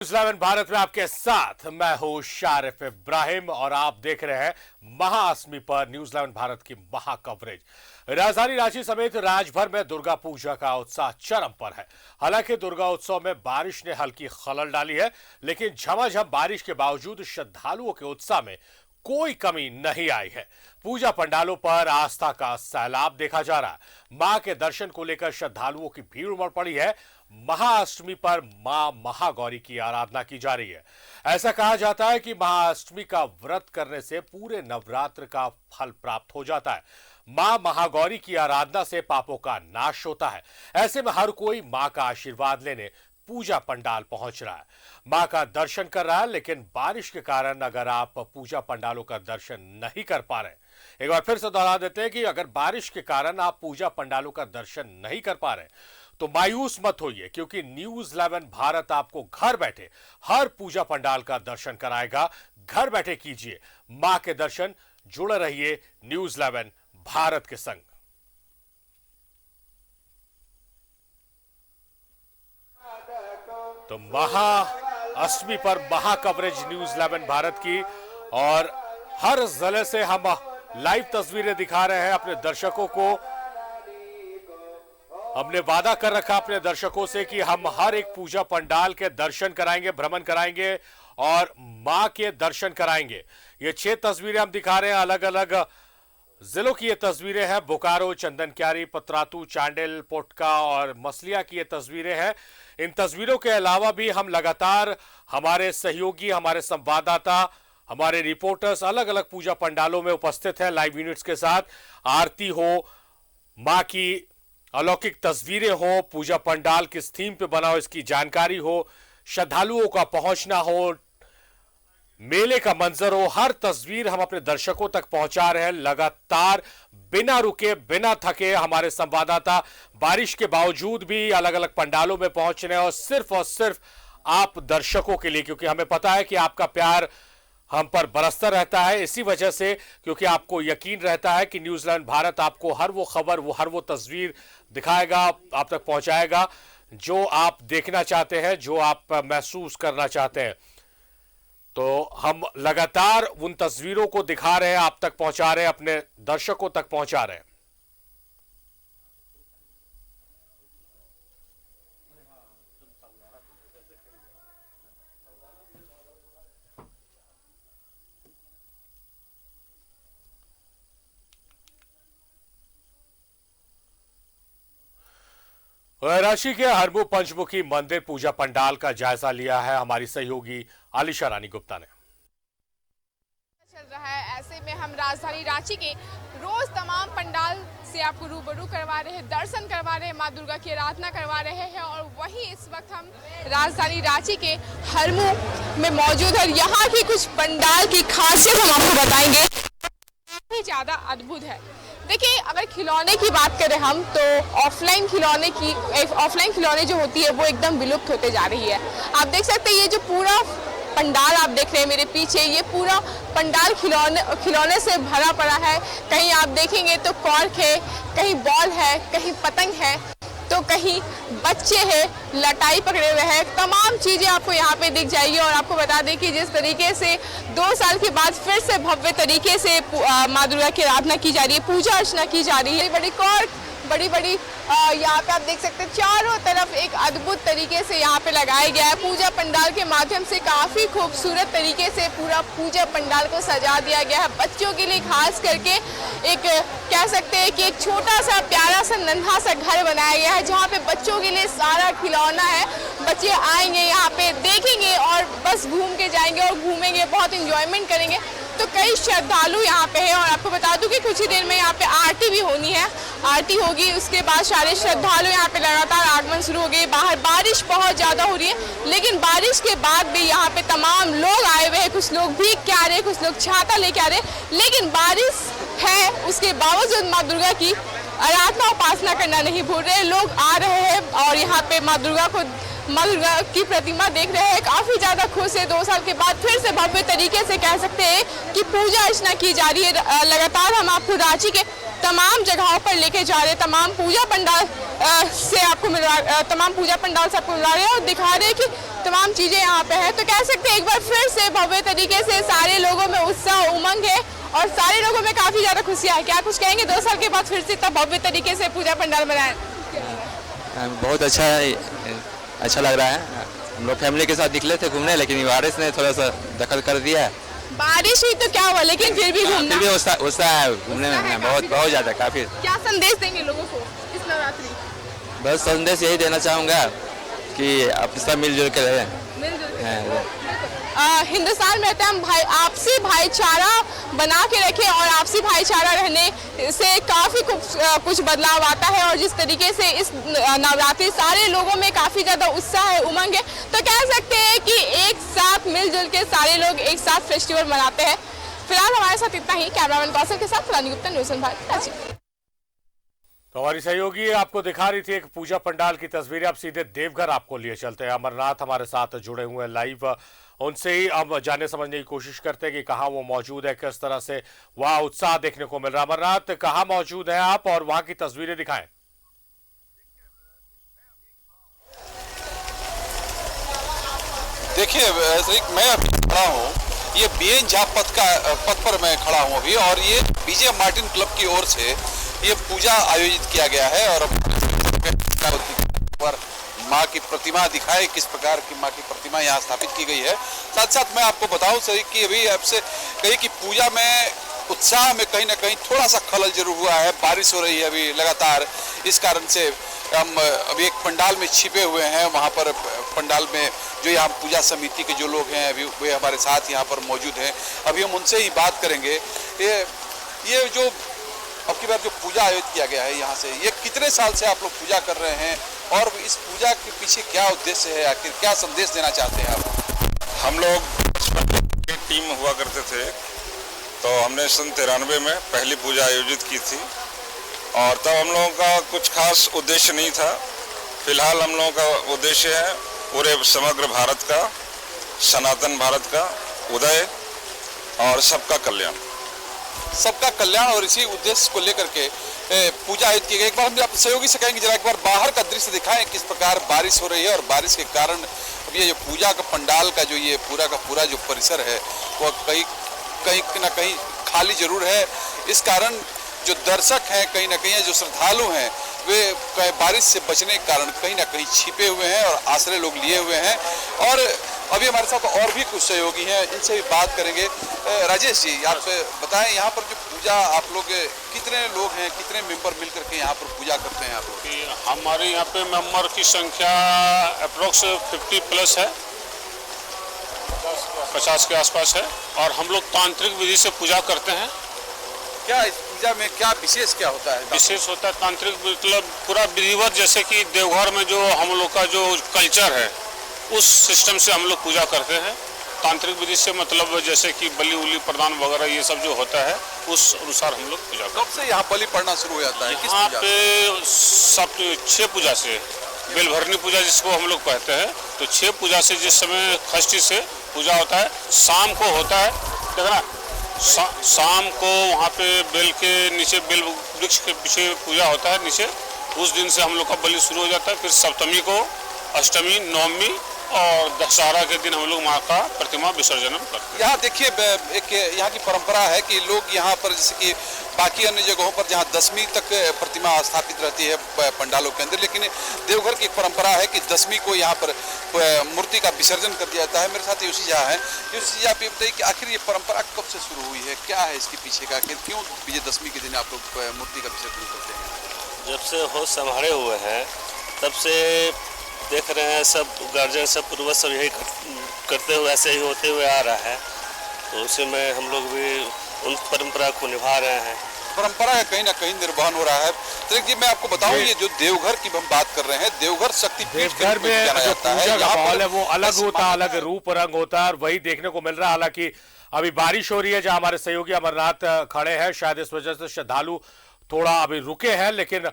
News11 Bharat में आपके साथ मैं हूं शारिफ इब्राहिम और आप देख रहे हैं महाअष्टमी पर न्यूज़11 भारत की महा कवरेज। राजधानी रांची समेत राज्यभर में दुर्गा पूजा का उत्साह चरम पर है। हालांकि दुर्गा उत्सव में बारिश ने हल्की खलल डाली है, लेकिन झमाझम बारिश के बावजूद श्रद्धालुओं के उत्साह में कोई कमी नहीं आई है। पूजा पंडालों पर आस्था का सैलाब देखा जा रहा है। मां के दर्शन को लेकर श्रद्धालुओं की भीड़ उमड़ पड़ी है। महाअष्टमी पर मां महागौरी की आराधना की जा रही है। ऐसा कहा जाता है कि महाअष्टमी का व्रत करने से पूरे नवरात्र का फल प्राप्त हो जाता है। मां महागौरी की आराधना से पापों का नाश होता है। ऐसे में हर कोई मां का आशीर्वाद लेने पूजा पंडाल पहुंच रहा है, मां का दर्शन कर रहा है। लेकिन बारिश के कारण अगर आप पूजा पंडालों का दर्शन नहीं कर पा रहे, एक बार फिर से दोहरा देते हैं कि अगर बारिश के कारण आप पूजा पंडालों का दर्शन नहीं कर पा रहे तो मायूस मत होइए, क्योंकि न्यूज़11 भारत आपको घर बैठे हर पूजा पंडाल का दर्शन कराएगा। घर बैठे कीजिए मां के दर्शन, जुड़े रहिए न्यूज़11 भारत के संग। तो महाअष्टमी पर महा कवरेज न्यूज़11 भारत की, और हर जिले से हम लाइव तस्वीरें दिखा रहे हैं अपने दर्शकों को। हमने वादा कर रखा अपने दर्शकों से कि हम हर एक पूजा पंडाल के दर्शन कराएंगे, भ्रमण कराएंगे और मां के दर्शन कराएंगे। ये 6 तस्वीरें हम दिखा रहे हैं, अलग अलग जिलों की ये तस्वीरें हैं। बोकारो, चंदनक्यारी, पतरातू, चांडिल, पोटका और मसलिया की ये तस्वीरें हैं। इन तस्वीरों के अलावा भी हम लगातार हमारे सहयोगी, हमारे संवाददाता, हमारे रिपोर्टर्स अलग अलग पूजा पंडालों में उपस्थित हैं लाइव यूनिट्स के साथ। आरती हो, मां की अलौकिक तस्वीरें हो, पूजा पंडाल किस थीम पे बना हो इसकी जानकारी हो, श्रद्धालुओं का पहुंचना हो, मेले का मंजर हो, हर तस्वीर हम अपने दर्शकों तक पहुंचा रहे हैं। लगातार बिना रुके, बिना थके हमारे संवाददाता बारिश के बावजूद भी अलग अलग पंडालों में पहुंच रहे हैं, और सिर्फ आप दर्शकों के लिए, क्योंकि हमें पता है कि आपका प्यार हम पर बरसता रहता है। इसी वजह से, क्योंकि आपको यकीन रहता है कि न्यूज़11 भारत आपको हर वो खबर, हर वो तस्वीर दिखाएगा, आप तक पहुंचाएगा जो आप देखना चाहते हैं, जो आप महसूस करना चाहते हैं। तो हम लगातार उन तस्वीरों को दिखा रहे हैं, आप तक पहुंचा रहे हैं, अपने दर्शकों तक पहुंचा रहे हैं। रांची के हरमू पंचमुखी मंदिर पूजा पंडाल का जायजा लिया है हमारी सहयोगी आलिशा रानी गुप्ता ने। चल रहा है, ऐसे में हम राजधानी रांची के रोज तमाम पंडाल से आपको रूबरू करवा रहे हैं, दर्शन करवा रहे हैं, मां दुर्गा की आराधना करवा रहे हैं। और वहीं इस वक्त हम राजधानी रांची के हरमू में मौजूद है। यहाँ की कुछ पंडाल की खासियत हम आपको बताएंगे, काफी ज्यादा अद्भुत है। देखिए, अगर खिलौने की बात करें हम, तो ऑफलाइन खिलौने जो होती है वो एकदम विलुप्त होते जा रही है। आप देख सकते हैं ये जो पूरा पंडाल आप देख रहे हैं मेरे पीछे, ये पूरा पंडाल खिलौने से भरा पड़ा है। कहीं आप देखेंगे तो कॉर्क है, कहीं बॉल है, कहीं पतंग है, तो कहीं बच्चे हैं लटाई पकड़े हुए हैं। तमाम चीजें आपको यहाँ पे दिख जाएगी। और आपको बता दें कि जिस तरीके से 2 साल के बाद फिर से भव्य तरीके से मां दुर्गा की आराधना की जा रही है, पूजा अर्चना की जा रही है। बड़ी कॉर्क, बड़ी यहाँ पे आप देख सकते हैं चारों तरफ एक अद्भुत तरीके से यहाँ पे लगाया गया है। पूजा पंडाल के माध्यम से काफी खूबसूरत तरीके से पूरा पूजा पंडाल को सजा दिया गया है। बच्चों के लिए खास करके एक कह सकते हैं कि एक छोटा सा प्यारा सा नन्हा सा घर बनाया गया है, जहाँ पे बच्चों के लिए सारा खिलौना है। बच्चे आएंगे यहाँ पे, देखेंगे और बस घूम के जाएंगे और घूमेंगे, बहुत इंजॉयमेंट करेंगे। तो कई श्रद्धालु यहाँ पे हैं, और आपको बता दूं कि कुछ ही देर में यहाँ पे आरती भी होनी है। आरती होगी, उसके बाद सारे श्रद्धालु यहाँ पे लगातार आगमन शुरू हो गए। बाहर बारिश बहुत ज्यादा हो रही है, लेकिन बारिश के बाद भी यहाँ पे तमाम लोग आए हुए हैं। कुछ लोग भीग के आ रहे हैं, कुछ लोग छाता लेके आ रहे हैं, लेकिन बारिश है उसके बावजूद माँ दुर्गा की आराधना उपासना करना नहीं भूल रहे। लोग आ रहे हैं और यहाँ पे माँ दुर्गा की प्रतिमा देख रहे हैं, काफी ज्यादा खुश है। 2 साल के बाद फिर से भव्य तरीके से कह सकते हैं कि पूजा अर्चना की जा रही है। लगातार हम आपको रांची के तमाम जगहों पर लेके जा रहे हैं, तमाम पूजा पंडाल से आपको तमाम पूजा पंडाल से आपको मिला रहे हैं और दिखा रहे हैं कि तमाम चीजें यहाँ पे है। तो कह सकते हैं एक बार फिर से भव्य तरीके से सारे लोगों में उत्साह उमंग है और सारे लोगों में काफी ज्यादा खुशियाँ है। क्या कुछ कहेंगे 2 साल के बाद फिर से इतना भव्य तरीके से पूजा पंडाल बनाए? बहुत अच्छा है, अच्छा लग रहा है। हम लोग फैमिली के साथ निकले थे घूमने, लेकिन बारिश ने थोड़ा सा दखल कर दिया है। बारिश हुई तो क्या हुआ, लेकिन फिर भी घूमना, फिर भी उत्साह है घूमने में, बहुत ज्यादा काफी। क्या संदेश देंगे लोगों को इस नवरात्रि? बस संदेश यही देना चाहूँगा कि आप सब मिलजुल कर रहें। हिंदुस्तान में रहते हम भाई आपसी भाईचारा बना के रखें और आपसी भाईचारा रहने से काफ़ी कुछ बदलाव आता है। और जिस तरीके से इस नवरात्रि सारे लोगों में काफ़ी ज़्यादा उत्साह है, उमंग है, तो कह सकते हैं कि एक साथ मिलजुल के सारे लोग एक साथ फेस्टिवल मनाते हैं। फिलहाल हमारे साथ इतना ही। कैमरामैन कौशल के साथ रानी गुप्ता, न्यूज़ भारत, रांची। तो हमारी सहयोगी आपको दिखा रही थी एक पूजा पंडाल की तस्वीरें। अब सीधे देवघर आपको लिए चलते हैं। अमरनाथ हमारे साथ जुड़े हुए हैं लाइव, उनसे ही अब जानने समझने की कोशिश करते हैं कि कहाँ वो मौजूद है, किस तरह से वहाँ उत्साह देखने को मिल रहा है। अमरनाथ, कहाँ मौजूद है आप और वहाँ की तस्वीरें दिखाएं। देखिए मैं अभी खड़ा हूँ, ये बीएन झा पथ पर मैं खड़ा हूँ अभी, और ये विजय मार्टिन क्लब की ओर से ये पूजा आयोजित किया गया है। और पर माँ की प्रतिमा दिखाए, किस प्रकार की माँ की प्रतिमा यहाँ स्थापित की गई है। साथ साथ मैं आपको बताऊं सही कि अभी आपसे कही कि पूजा में उत्साह में कहीं ना कहीं थोड़ा सा खलल जरूर हुआ है। बारिश हो रही है अभी लगातार, इस कारण से हम अभी एक पंडाल में छिपे हुए हैं। वहाँ पर पंडाल में जो यहाँ पूजा समिति के जो लोग हैं अभी वे हमारे साथ यहाँ पर मौजूद हैं। अभी हम उनसे ही बात करेंगे। ये जो अब की बार जो पूजा आयोजित किया गया है यहाँ से, ये कितने साल से आप लोग पूजा कर रहे हैं और इस पूजा के पीछे क्या उद्देश्य है, आखिर क्या संदेश देना चाहते हैं आप? हम लोग टीम हुआ करते थे, तो हमने सन 93 में पहली पूजा आयोजित की थी और तब हम लोगों का कुछ खास उद्देश्य नहीं था। फिलहाल हम लोगों का उद्देश्य है पूरे समग्र भारत का, सनातन भारत का उदय और सबका कल्याण। सबका कल्याण, और इसी उद्देश्य को लेकर के पूजा आयोजित की गई। एक बार हम आप सहयोगी से कहेंगे जरा एक बार बाहर का दृश्य दिखाएं, किस प्रकार बारिश हो रही है और बारिश के कारण अब ये जो पूजा का पंडाल का जो ये पूरा का पूरा जो परिसर है वो कहीं ना कहीं खाली जरूर है। इस कारण जो दर्शक हैं कहीं ना कहीं, जो श्रद्धालु हैं वे बारिश से बचने के कारण कहीं ना कहीं छिपे हुए हैं और आश्रय लोग लिए हुए हैं। और अभी हमारे साथ और भी कुछ सहयोगी हैं, इनसे भी बात करेंगे। राजेश जी, आप बताएं यहाँ पर जो पूजा आप लोग कितने लोग हैं, कितने मेंबर मिलकर के यहाँ पर पूजा करते हैं आप लोग? हमारे यहाँ पे मेंबर की संख्या अप्रोक्स 50 प्लस है, 50 के आसपास है। और हम लोग तांत्रिक विधि से पूजा करते हैं। क्या इस पूजा में क्या विशेष क्या होता है? विशेष होता है तांत्रिक मतलब पूरा विधिवत, जैसे कि देवघर में जो हम लोग का जो कल्चर है उस सिस्टम से हम लोग पूजा करते हैं। तांत्रिक विधि से मतलब जैसे कि बलि उली प्रदान वगैरह ये सब जो होता है उस अनुसार हम लोग पूजा करते हैं। कब से यहाँ बलि पड़ना शुरू हो जाता है? यहाँ पे सब 6 पूजा से, बेलभरनी पूजा जिसको हम लोग कहते हैं, तो 6 पूजा से जिस समय षष्ठी से पूजा होता है, शाम को होता है, देखना शाम को वहाँ पे बेल के नीचे, बेल वृक्ष के पीछे पूजा होता है नीचे। उस दिन से हम लोग का बलि शुरू हो जाता है। फिर सप्तमी को, अष्टमी, नवमी और दशहरा के दिन हम लोग माँ का प्रतिमा विसर्जन करते हैं। यहाँ देखिए एक यहाँ की परंपरा है कि लोग यहाँ पर जैसे कि बाकी अन्य जगहों पर जहाँ 10वीं तक प्रतिमा स्थापित रहती है पंडालों के अंदर, लेकिन देवघर की परंपरा है कि 10वीं को यहाँ पर मूर्ति का विसर्जन कर दिया जाता है। मेरे साथ यूसी झा है। यूसी झा, आप ये बताइए कि आखिर ये परंपरा कब से शुरू हुई है, क्या है इसके पीछे का, आखिर क्यों विजयदशमी के दिन आप लोग मूर्ति का विसर्जन करते हैं? जब से होश संभाले हुए हैं तब से देख रहे हैं, सब गार्जियन सब पूर्वज सब यही करते हुए ऐसे ही होते हुए आ रहा है, तो उसी में हम लोग भी उन परंपरा को निभा रहे हैं। परंपरा है कहीं ना कहीं निर्वहन हो रहा है। तो जी मैं आपको बताऊं, ये जो देवघर की हम बात कर रहे हैं, देवघर शक्तिपीठ देवघर में जो पूजा का माहौल है वो अलग होता है, अलग रूप रंग होता है और वही देखने को मिल रहा है। हालांकि अभी बारिश हो रही है, जहां हमारे सहयोगी अमरनाथ खड़े हैं, शायद इस वजह से श्रद्धालु थोड़ा अभी रुके हैं, लेकिन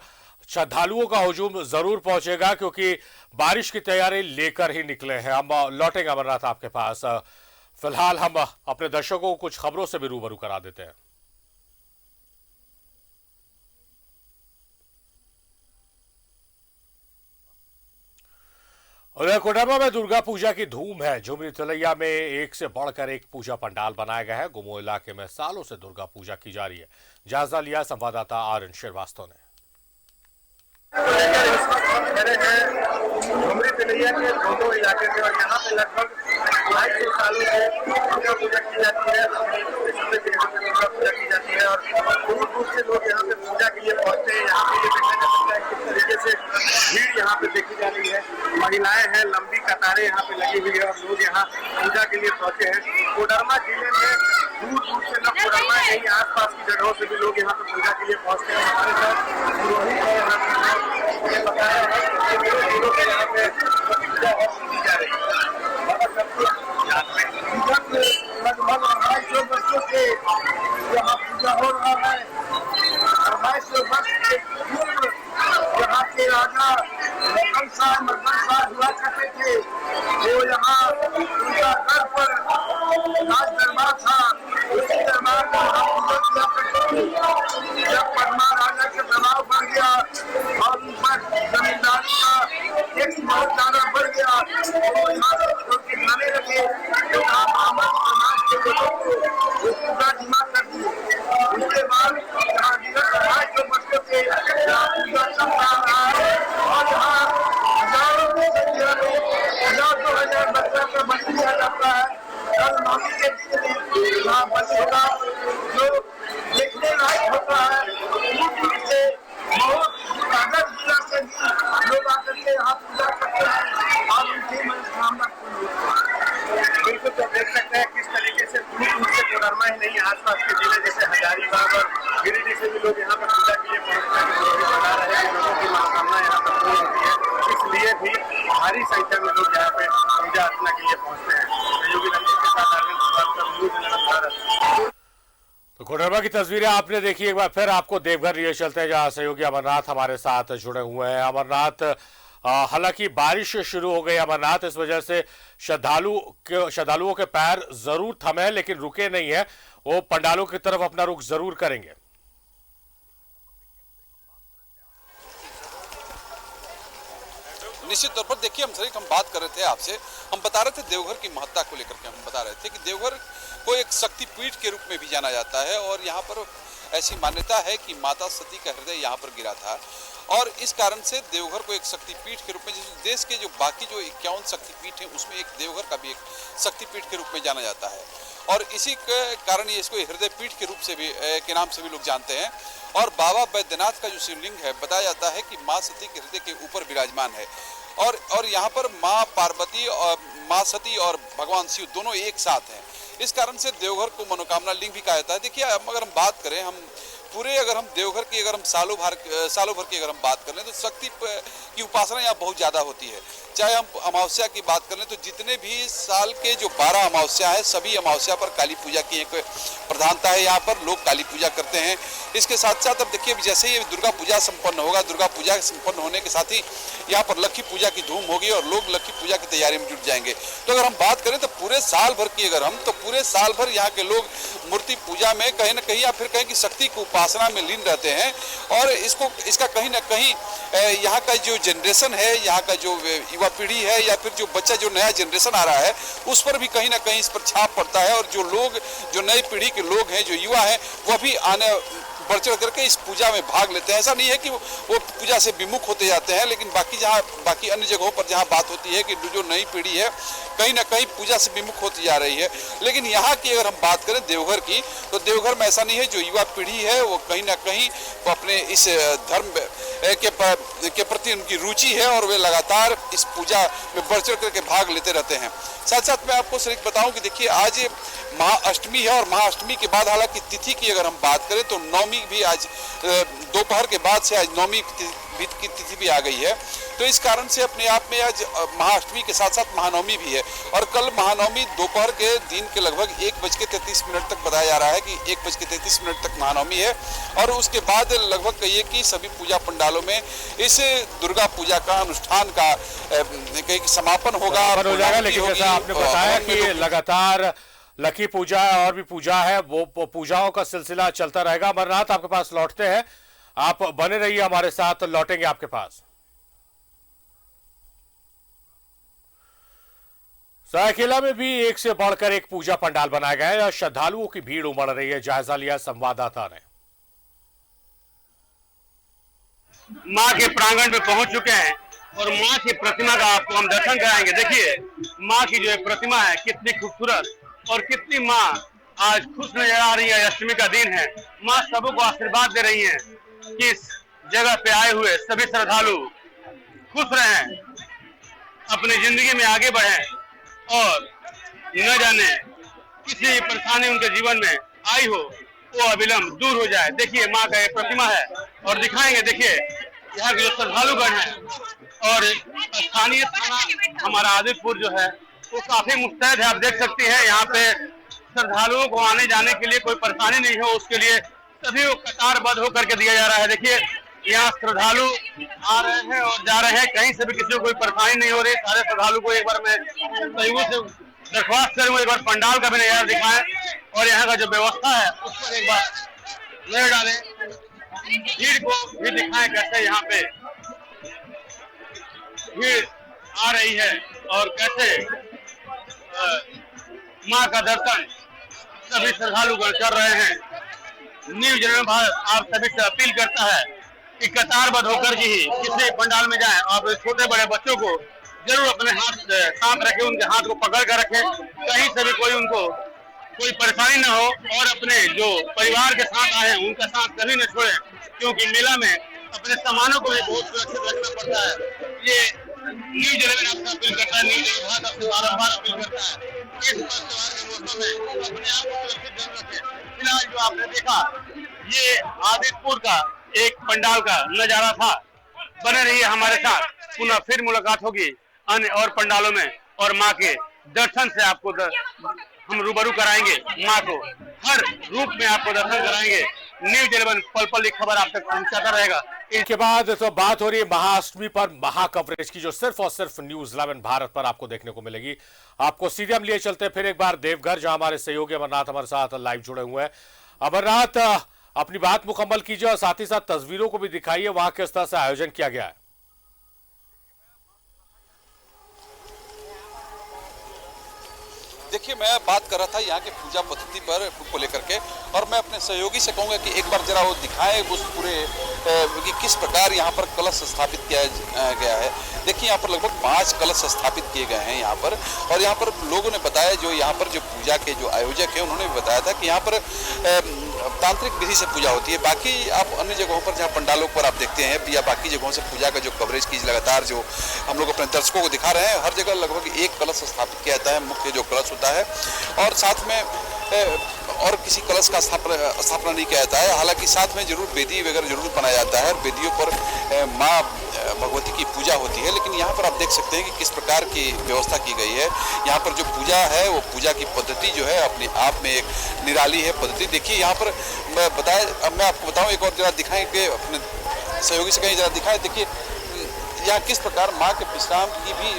श्रद्धालुओं का हुजूम जरूर पहुंचेगा क्योंकि बारिश की तैयारी लेकर ही निकले हैं। हम लौटेंगे अमरनाथ आपके पास। फिलहाल हम अपने दर्शकों को कुछ खबरों से भी रूबरू करा देते हैं। उधर कोडरमा में दुर्गा पूजा की धूम है। झुमरी तिलैया में एक से बढ़कर एक पूजा पंडाल बनाया गया है। गुमो इलाके में सालों से दुर्गा पूजा की जा रही है। जायजा लिया संवाददाता आर श्रीवास्तव ने। झुमरी तिलैया के दोनों इलाके में और यहाँ पे लगभग 250 सालों से दुर्गा पूजा की जाती है। यहाँ पे दुर्गा पूजा की जाती है और दूर दूर से लोग यहाँ पे पूजा के लिए पहुंचते हैं। यहाँ पे ये देखा जा सकता है किस तरीके से भीड़ यहाँ पे देखी जा रही है। महिलाएं हैं, लंबी कतारें यहाँ पे लगी हुई है और लोग यहाँ पूजा के लिए पहुंचे हैं। कोडरमा जिले में दूर दूर से लोग कोडरमा कहीं आसपास की जगहों से भी लोग यहाँ पे पूजा के लिए पहुंचते हैं। हमारे साथ पुरोहित है, यहाँ पे बताया है कि लोगों के यहाँ पे पूजा की जा रही है। लगभग 250 वर्षों से यहाँ पूजा हो रहा है। 250 वर्ष के पूर्व यहाँ के राजा मदन शाह हुआ करते थे। वो यहाँ पूजा घर पर राज दरबार था, उसी दरबार में पूजा किया करते थे। जब परमा राजा का दबाव बढ़ गया और उन पर जमींदारी का टैक्स बहुत ज्यादा बढ़ गया तो यहाँ से छोड़ के जाने लगे। तो ब्राह्मण समाज के लोगों को वो पूजा जमा कर दिए। उसके बाद यहाँ विगत 250 वर्षों से यहाँ पूजा चलता रहा है और यहाँ हजारों बच्चा का बलि दिया जाता है। कल नौमी के दिन यहाँ बलि होगा जो देखने लायक होता है। दूर से बहुत कागज जिला से भी लोग आकर के यहाँ पूजा करते हैं और उनकी मनोकामना पूरी होती है। बिल्कुल तो देख सकते हैं किस तरीके से दूर दूर से कोडरमा ही नहीं आसपास के जिले जैसे हजारीबाग और गिरिडीह से भी लोग यहाँ पर पूजा के लिए पहुंचते हैं। बता रहे हैं लोगों की मनोकामना यहाँ पर पूरी होती है, इसलिए भी भारी संख्या में लोग यहाँ पे पूजा अर्चना के लिए पहुंचते हैं। सहयोगी रंजीत के साथ तो कोडरमा की तस्वीरें आपने देखी। एक बार फिर आपको देवघर लिए चलते हैं जहां सहयोगी अमरनाथ हमारे साथ जुड़े हुए हैं। अमरनाथ, हालांकि बारिश शुरू हो गई अमरनाथ, इस वजह से श्रद्धालुओं के पैर जरूर थमे लेकिन रुके नहीं है। वो पंडालों की तरफ अपना रुख जरूर करेंगे। निश्चित तौर पर देखिए हम बात कर रहे थे आपसे, हम बता रहे थे देवघर की महत्ता को लेकर के। हम बता रहे थे कि देवघर को एक शक्तिपीठ के रूप में भी जाना जाता है और यहाँ पर ऐसी मान्यता है कि माता सती का हृदय यहाँ पर गिरा था और इस कारण से देवघर को एक शक्तिपीठ के रूप में, जिस देश के जो बाकी जो 51 शक्तिपीठ हैं उसमें एक देवघर का भी एक शक्तिपीठ के रूप में जाना जाता है और इसी के कारण ये इसको हृदय पीठ के रूप से भी के नाम से भी लोग जानते हैं। और बाबा बैद्यनाथ का जो शिवलिंग है बताया जाता है कि माँ सती के हृदय के ऊपर विराजमान है और यहाँ पर माँ पार्वती और माँ सती और भगवान शिव दोनों एक साथ हैं। इस कारण से देवघर को मनोकामना लिंग भी कहा जाता है। देखिए अगर हम बात करें, हम पूरे अगर हम देवघर की अगर हम सालों भर की अगर हम बात कर लें तो शक्ति की उपासना यहाँ बहुत ज़्यादा होती है। चाहे हम अमावस्या की बात कर लें तो जितने भी साल के जो 12 अमावस्या है सभी अमावस्या पर काली पूजा की एक प्रधानता है। यहाँ पर लोग काली पूजा करते हैं। इसके साथ साथ अब देखिए जैसे ही दुर्गा पूजा संपन्न होगा, दुर्गा पूजा संपन्न होने के साथ ही यहाँ पर लक्ष्मी पूजा की धूम होगी और लोग लक्ष्मी पूजा की तैयारी में जुट जाएंगे। तो अगर हम बात करें तो पूरे साल भर की अगर हम तो पूरे साल भर यहाँ के लोग मूर्ति पूजा में कहीं ना कहीं या फिर कहीं की शक्ति की उपासना में लीन रहते हैं और इसका कहीं ना कहीं यहाँ का जो जनरेशन है, यहाँ का जो युवा पीढ़ी है या फिर जो बच्चा जो नया जनरेशन आ रहा है उस पर भी कहीं ना कहीं इस पर छाप पड़ता है और जो नई पीढ़ी के लोग हैं, जो युवा हैं, वह भी आने बढ़ चढ़ करके इस पूजा में भाग लेते हैं। ऐसा नहीं है कि वो पूजा से विमुख होते जाते हैं, लेकिन बाकी अन्य जगहों पर जहाँ बात होती है कि जो नई पीढ़ी है कहीं ना कहीं पूजा से विमुख होती जा रही है। लेकिन यहाँ की अगर हम बात करें देवघर की तो देवघर में ऐसा नहीं है। जो युवा पीढ़ी है वो कहीं ना कहीं वो अपने इस धर्म के प्रति उनकी रुचि है और वे लगातार इस पूजा में बढ़ चढ़ करके भाग लेते रहते हैं। साथ साथ मैं आपको सिर्फ बताऊं कि देखिए आज महाअष्टमी है और महाअष्टमी के बाद हालांकि तिथि की अगर हम बात करें तो नवमी भी आज दोपहर के बाद से आज नवमी की तिथि भी आ गई है। तो इस कारण से अपने आप में आज महाअष्टमी के साथ साथ महानवमी भी है और कल महानवमी दोपहर के दिन के लगभग 1:33 तक बताया जा रहा है कि 1:33 तक महानवमी है और उसके बाद लगभग कहिए कि सभी पूजा पंडालों में इस दुर्गा पूजा का अनुष्ठान का कहीं समापन होगा हो जाएगा। लेकिन जैसा आपने बताया कि लगातार लक्ष्मी पूजा और भी पूजा है, वो पूजाओं का सिलसिला चलता रहेगा। अमरनाथ आपके पास लौटते हैं, आप बने रहिए हमारे साथ, लौटेंगे आपके पास। सरायकेला में भी एक से बढ़कर एक पूजा पंडाल बनाया गया है। श्रद्धालुओं की भीड़ उमड़ रही है। जायजा लिया संवाददाता ने। माँ के प्रांगण में पहुंच चुके हैं और माँ की प्रतिमा का आपको हम दर्शन कराएंगे। देखिए माँ की जो प्रतिमा है कितनी खूबसूरत और कितनी माँ आज खुश नजर आ रही है। अष्टमी का दिन है, माँ सबों को आशीर्वाद दे रही हैं कि इस जगह पे आए हुए सभी श्रद्धालु खुश रहें, अपनी जिंदगी में आगे बढ़ें और न जाने किसी परेशानी उनके जीवन में आई हो वो अविलंब दूर हो जाए। देखिए माँ का ये प्रतिमा है और दिखाएंगे। देखिए यहाँ के जो श्रद्धालुगण हैं और स्थानीय थाना हमारा आदितपुर जो है वो काफी मुस्तैद है। आप देख सकते हैं यहाँ पे श्रद्धालुओं को आने जाने के लिए कोई परेशानी नहीं हो उसके लिए सभी को कतारबद्ध होकर के दिया जा रहा है। देखिए यहाँ श्रद्धालु आ रहे हैं और जा रहे हैं, कहीं से भी किसी को कोई परेशानी नहीं हो रही। सारे श्रद्धालु को एक बार मैं सहयोग से दरख्वास्त करूंगा एक बार पंडाल का भी नजारा दिखाएं और यहाँ का जो व्यवस्था है उस पर एक बार नजर डालें, भीड़ को भी दिखाएं कैसे यहाँ पे भीड़ आ रही है और कैसे माँ का दर्शन सभी श्रद्धालुगण कर रहे हैं। न्यूज़ जनरल भारत आप सभी से अपील करता है कि कतारबद्ध होकर के ही किसी पंडाल में जाएं। आप छोटे बड़े बच्चों को जरूर अपने हाथ साथ रखें, उनके हाथ को पकड़ कर रखें, कहीं से भी कोई उनको कोई परेशानी ना हो और अपने जो परिवार के साथ आए हैं उनका साथ कभी न छोड़ें, क्योंकि मेला में अपने सामानों को भी बहुत सुरक्षित रखना पड़ता है। ये न्यूज़ 11 आपसे अपील करता है, न्यूज़ 11 आपसे बारंबार अपील करता है इस त्योहार के मौसम में अपने आप को सुरक्षित जरूर रखें। फिलहाल जो आपने देखा ये आदितपुर का एक पंडाल का नजारा था। बने रहिए हमारे साथ, पुनः फिर मुलाकात होगी अन्य और पंडालों में और माँ के दर्शन से आपको हम रूबरू कराएंगे। माँ को हर रूप में आपको दर्शन कराएंगे। न्यूज़ 11 पल पल की खबर आप तक पहुंचाता रहेगा। इसके बाद तो बात हो रही है महाअष्टमी पर महा कवरेज की, जो सिर्फ और सिर्फ न्यूज़ 11 भारत पर आपको देखने को मिलेगी। आपको सीधे हम लिए चलते फिर एक बार देवघर, जहां हमारे सहयोगी अमरनाथ हमारे साथ लाइव जुड़े हुए हैं। अमरनाथ, अपनी बात मुकम्मल कीजिए और साथ ही साथ तस्वीरों को भी दिखाइए, वहां किस तरह से आयोजन किया गया है। देखिए मैं बात कर रहा था यहाँ के पूजा पद्धति पर को लेकर के और मैं अपने सहयोगी से कहूँगा कि एक बार जरा वो दिखाएं उस पूरे कि किस प्रकार यहाँ पर कलश स्थापित किया गया है। देखिए यहाँ पर लगभग 5 कलश स्थापित किए गए हैं यहाँ पर और यहाँ पर लोगों ने बताया, जो यहाँ पर जो पूजा के जो आयोजक है उन्होंने भी बताया था कि यहाँ पर तांत्रिक विधि से पूजा होती है। बाकी आप अन्य जगहों पर जहाँ पंडालों पर आप देखते हैं या बाकी जगहों से पूजा का जो कवरेज की लगातार जो हम लोग अपने दर्शकों को दिखा रहे हैं, हर जगह लगभग एक कलश स्थापित किया जाता है, मुख्य जो कलश होता है, और साथ में और किसी कलश का स्थापना नहीं किया जाता है। हालांकि साथ में जरूर वेदी वगैरह जरूर बनाया जाता है, वेदियों पर माँ भगवती की पूजा होती है। लेकिन यहाँ पर आप देख सकते हैं कि किस प्रकार की व्यवस्था की गई है। यहाँ पर जो पूजा है वो पूजा की पद्धति जो है अपने आप में एक निराली है पद्धति। देखिए यहाँ पर मैं आपको बताऊँ, एक और जरा दिखाएंगे अपने सहयोगी से, कहीं जरा दिखाएं। देखिए यहाँ किस प्रकार माँ के विश्राम की भी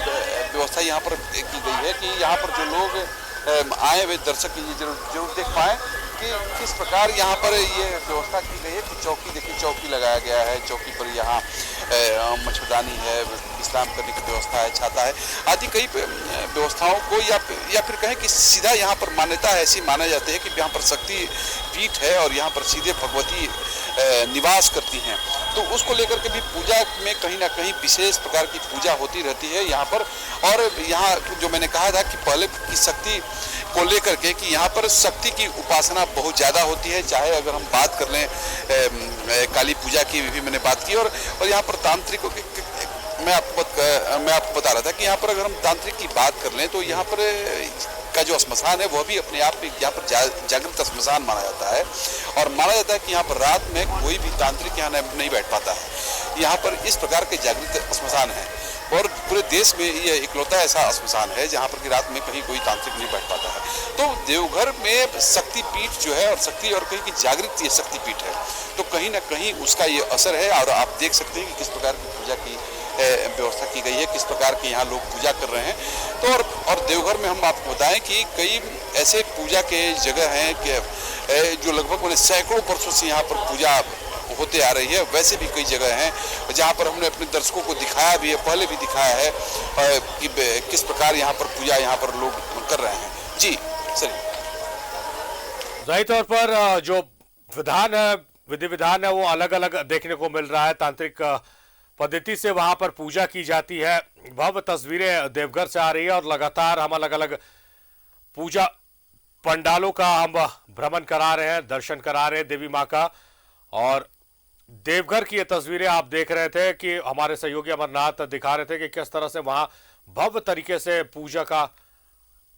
व्यवस्था यहाँ पर की गई है कि यहाँ पर जो लोग आए हुए दर्शक जरूर देख पाए कि किस प्रकार यहाँ पर ये व्यवस्था की गई है। कि चौकी देखिए, चौकी लगाया गया है, चौकी पर यहाँ मच्छरदानी है, विश्राम करने की व्यवस्था है, छाता है, आदि कई व्यवस्थाओं को या फिर कहें कि सीधा यहाँ पर मान्यता ऐसी माना जाती है कि यहाँ पर शक्ति पीठ है और यहाँ पर सीधे भगवती निवास करती हैं। तो उसको लेकर के भी पूजा में कहीं ना कहीं विशेष प्रकार की पूजा होती रहती है यहाँ पर। और यहाँ जो मैंने कहा था कि पहले की शक्ति को लेकर के कि यहाँ पर शक्ति की उपासना बहुत ज़्यादा होती है। चाहे अगर हम बात कर लें काली पूजा की भी मैंने बात की, और यहाँ पर तांत्रिकों की मैं आपको बता रहा था कि यहाँ पर अगर हम तांत्रिक की बात कर लें तो यहाँ पर का जो श्मशान है वह भी अपने आप में यहाँ पर जागृत श्मशान माना जाता है। और माना जाता है कि यहाँ पर रात में कोई भी तांत्रिक यहाँ नहीं बैठ पाता है। यहाँ पर इस प्रकार के जागृत श्मशान है और पूरे देश में ये इकलौता ऐसा श्मशान है जहाँ पर कि रात में कहीं कोई तांत्रिक नहीं बैठ पाता है। तो देवघर में शक्तिपीठ जो है और शक्ति और कहीं की जागृत ये शक्तिपीठ है, तो कहीं ना कहीं उसका ये असर है। और आप देख सकते हैं कि किस प्रकार की पूजा की व्यवस्था की गई है, किस प्रकार के यहाँ लोग पूजा कर रहे हैं। तो और देवघर में हम आपको बताएं कि कई ऐसे पूजा के जगह हैं कि जो लगभग सैकड़ों वर्षों से यहाँ पर पूजा होते आ रही है। वैसे भी कई जगह हैं जहाँ पर हमने अपने दर्शकों को दिखाया भी है, पहले भी दिखाया है कि किस प्रकार यहाँ पर पूजा यहाँ पर लोग कर रहे हैं। जी सर, जाहिर तौर पर जो विधान है, विधि विधान है, वो अलग अलग देखने को मिल रहा है। तांत्रिक पद्धति से वहां पर पूजा की जाती है। भव्य तस्वीरें देवघर से आ रही है और लगातार हम अलग अलग पूजा पंडालों का हम भ्रमण करा रहे हैं, दर्शन करा रहे हैं देवी माँ का। और देवघर की ये तस्वीरें आप देख रहे थे कि हमारे सहयोगी अमरनाथ दिखा रहे थे कि किस तरह से वहां भव्य तरीके से पूजा का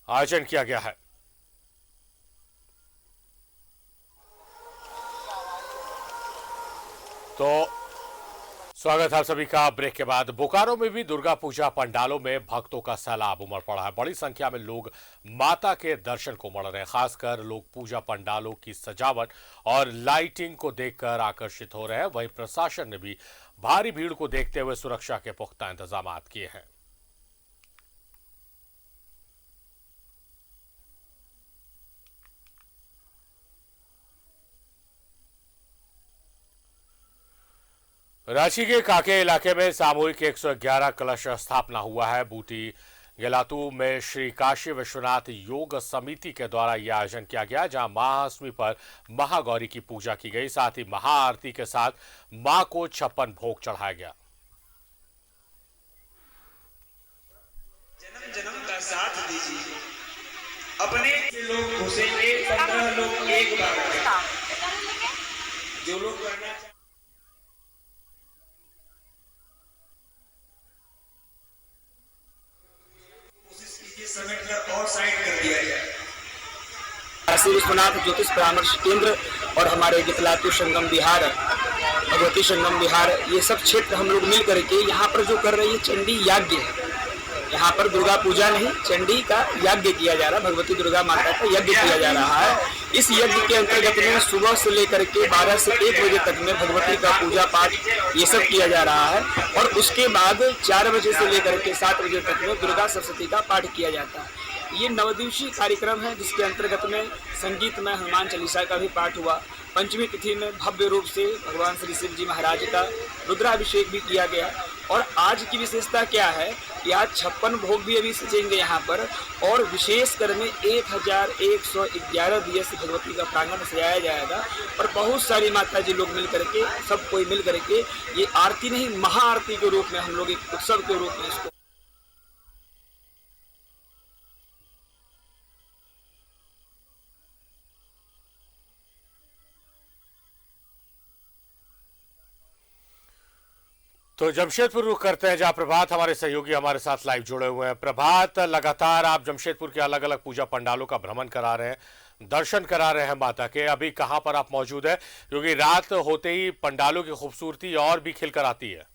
आयोजन किया गया है। तो स्वागत है आप सभी का ब्रेक के बाद। बोकारो में भी दुर्गा पूजा पंडालों में भक्तों का सैलाब उमड़ पड़ा है। बड़ी संख्या में लोग माता के दर्शन को उमड़ रहे हैं। खासकर लोग पूजा पंडालों की सजावट और लाइटिंग को देखकर आकर्षित हो रहे हैं। वहीं प्रशासन ने भी भारी भीड़ को देखते हुए सुरक्षा के पुख्ता इंतजाम किए हैं। रांची के काके इलाके में सामूहिक 111 कलश स्थापना हुआ है। बूटी गेलातू में श्री काशी विश्वनाथ योग समिति के द्वारा यह आयोजन किया गया, जहां महाअष्टमी पर महागौरी की पूजा की गई। साथ ही महाआरती के साथ मां को 56 भोग चढ़ाया गया। जन्म जन्म का साथ दीजिए, अपने लोग घुसेंगे 15 लोग एक बार, जो लोग करना समेट कर और साइड कर दिया जाए। काशी विश्वनाथ ज्योतिष परामर्श केंद्र और हमारे गितलातू संगम विहार, भगवती संगम विहार, ये सब क्षेत्र हम लोग मिल करके यहाँ पर जो कर रही है चंडी यज्ञ है। यहाँ पर दुर्गा पूजा नहीं, चंडी का यज्ञ किया जा रहा है, भगवती दुर्गा माता का यज्ञ किया जा रहा है। इस यज्ञ के अंतर्गत में सुबह से लेकर के 12 से 1 बजे तक में भगवती का पूजा पाठ ये सब किया जा रहा है। और उसके बाद 4 बजे से लेकर के 7 बजे तक में दुर्गा सप्तशती का पाठ किया जाता है। ये 9 दिवसीय कार्यक्रम है, जिसके अंतर्गत में संगीत में हनुमान चालीसा का भी पाठ हुआ। पंचमी तिथि में भव्य रूप से भगवान श्री शिव जी महाराज का रुद्राभिषेक भी किया गया। और आज की विशेषता क्या है कि आज 56 भोग भी अभी सजेंगे यहाँ पर। और विशेष कर में 1111 दिए से भगवती का प्रांगण सजाया जाएगा। और बहुत सारी माता जी लोग मिल करके, सब कोई मिल करके ये आरती नहीं, महाआरती के रूप में हम लोग एक उत्सव के रूप में इसको। तो जमशेदपुर रुख करते हैं, जहां प्रभात हमारे सहयोगी हमारे साथ लाइव जुड़े हुए हैं। प्रभात, लगातार आप जमशेदपुर के अलग अलग पूजा पंडालों का भ्रमण करा रहे हैं, दर्शन करा रहे हैं माता के। अभी कहां पर आप मौजूद है, क्योंकि रात होते ही पंडालों की खूबसूरती और भी खिलकर आती है।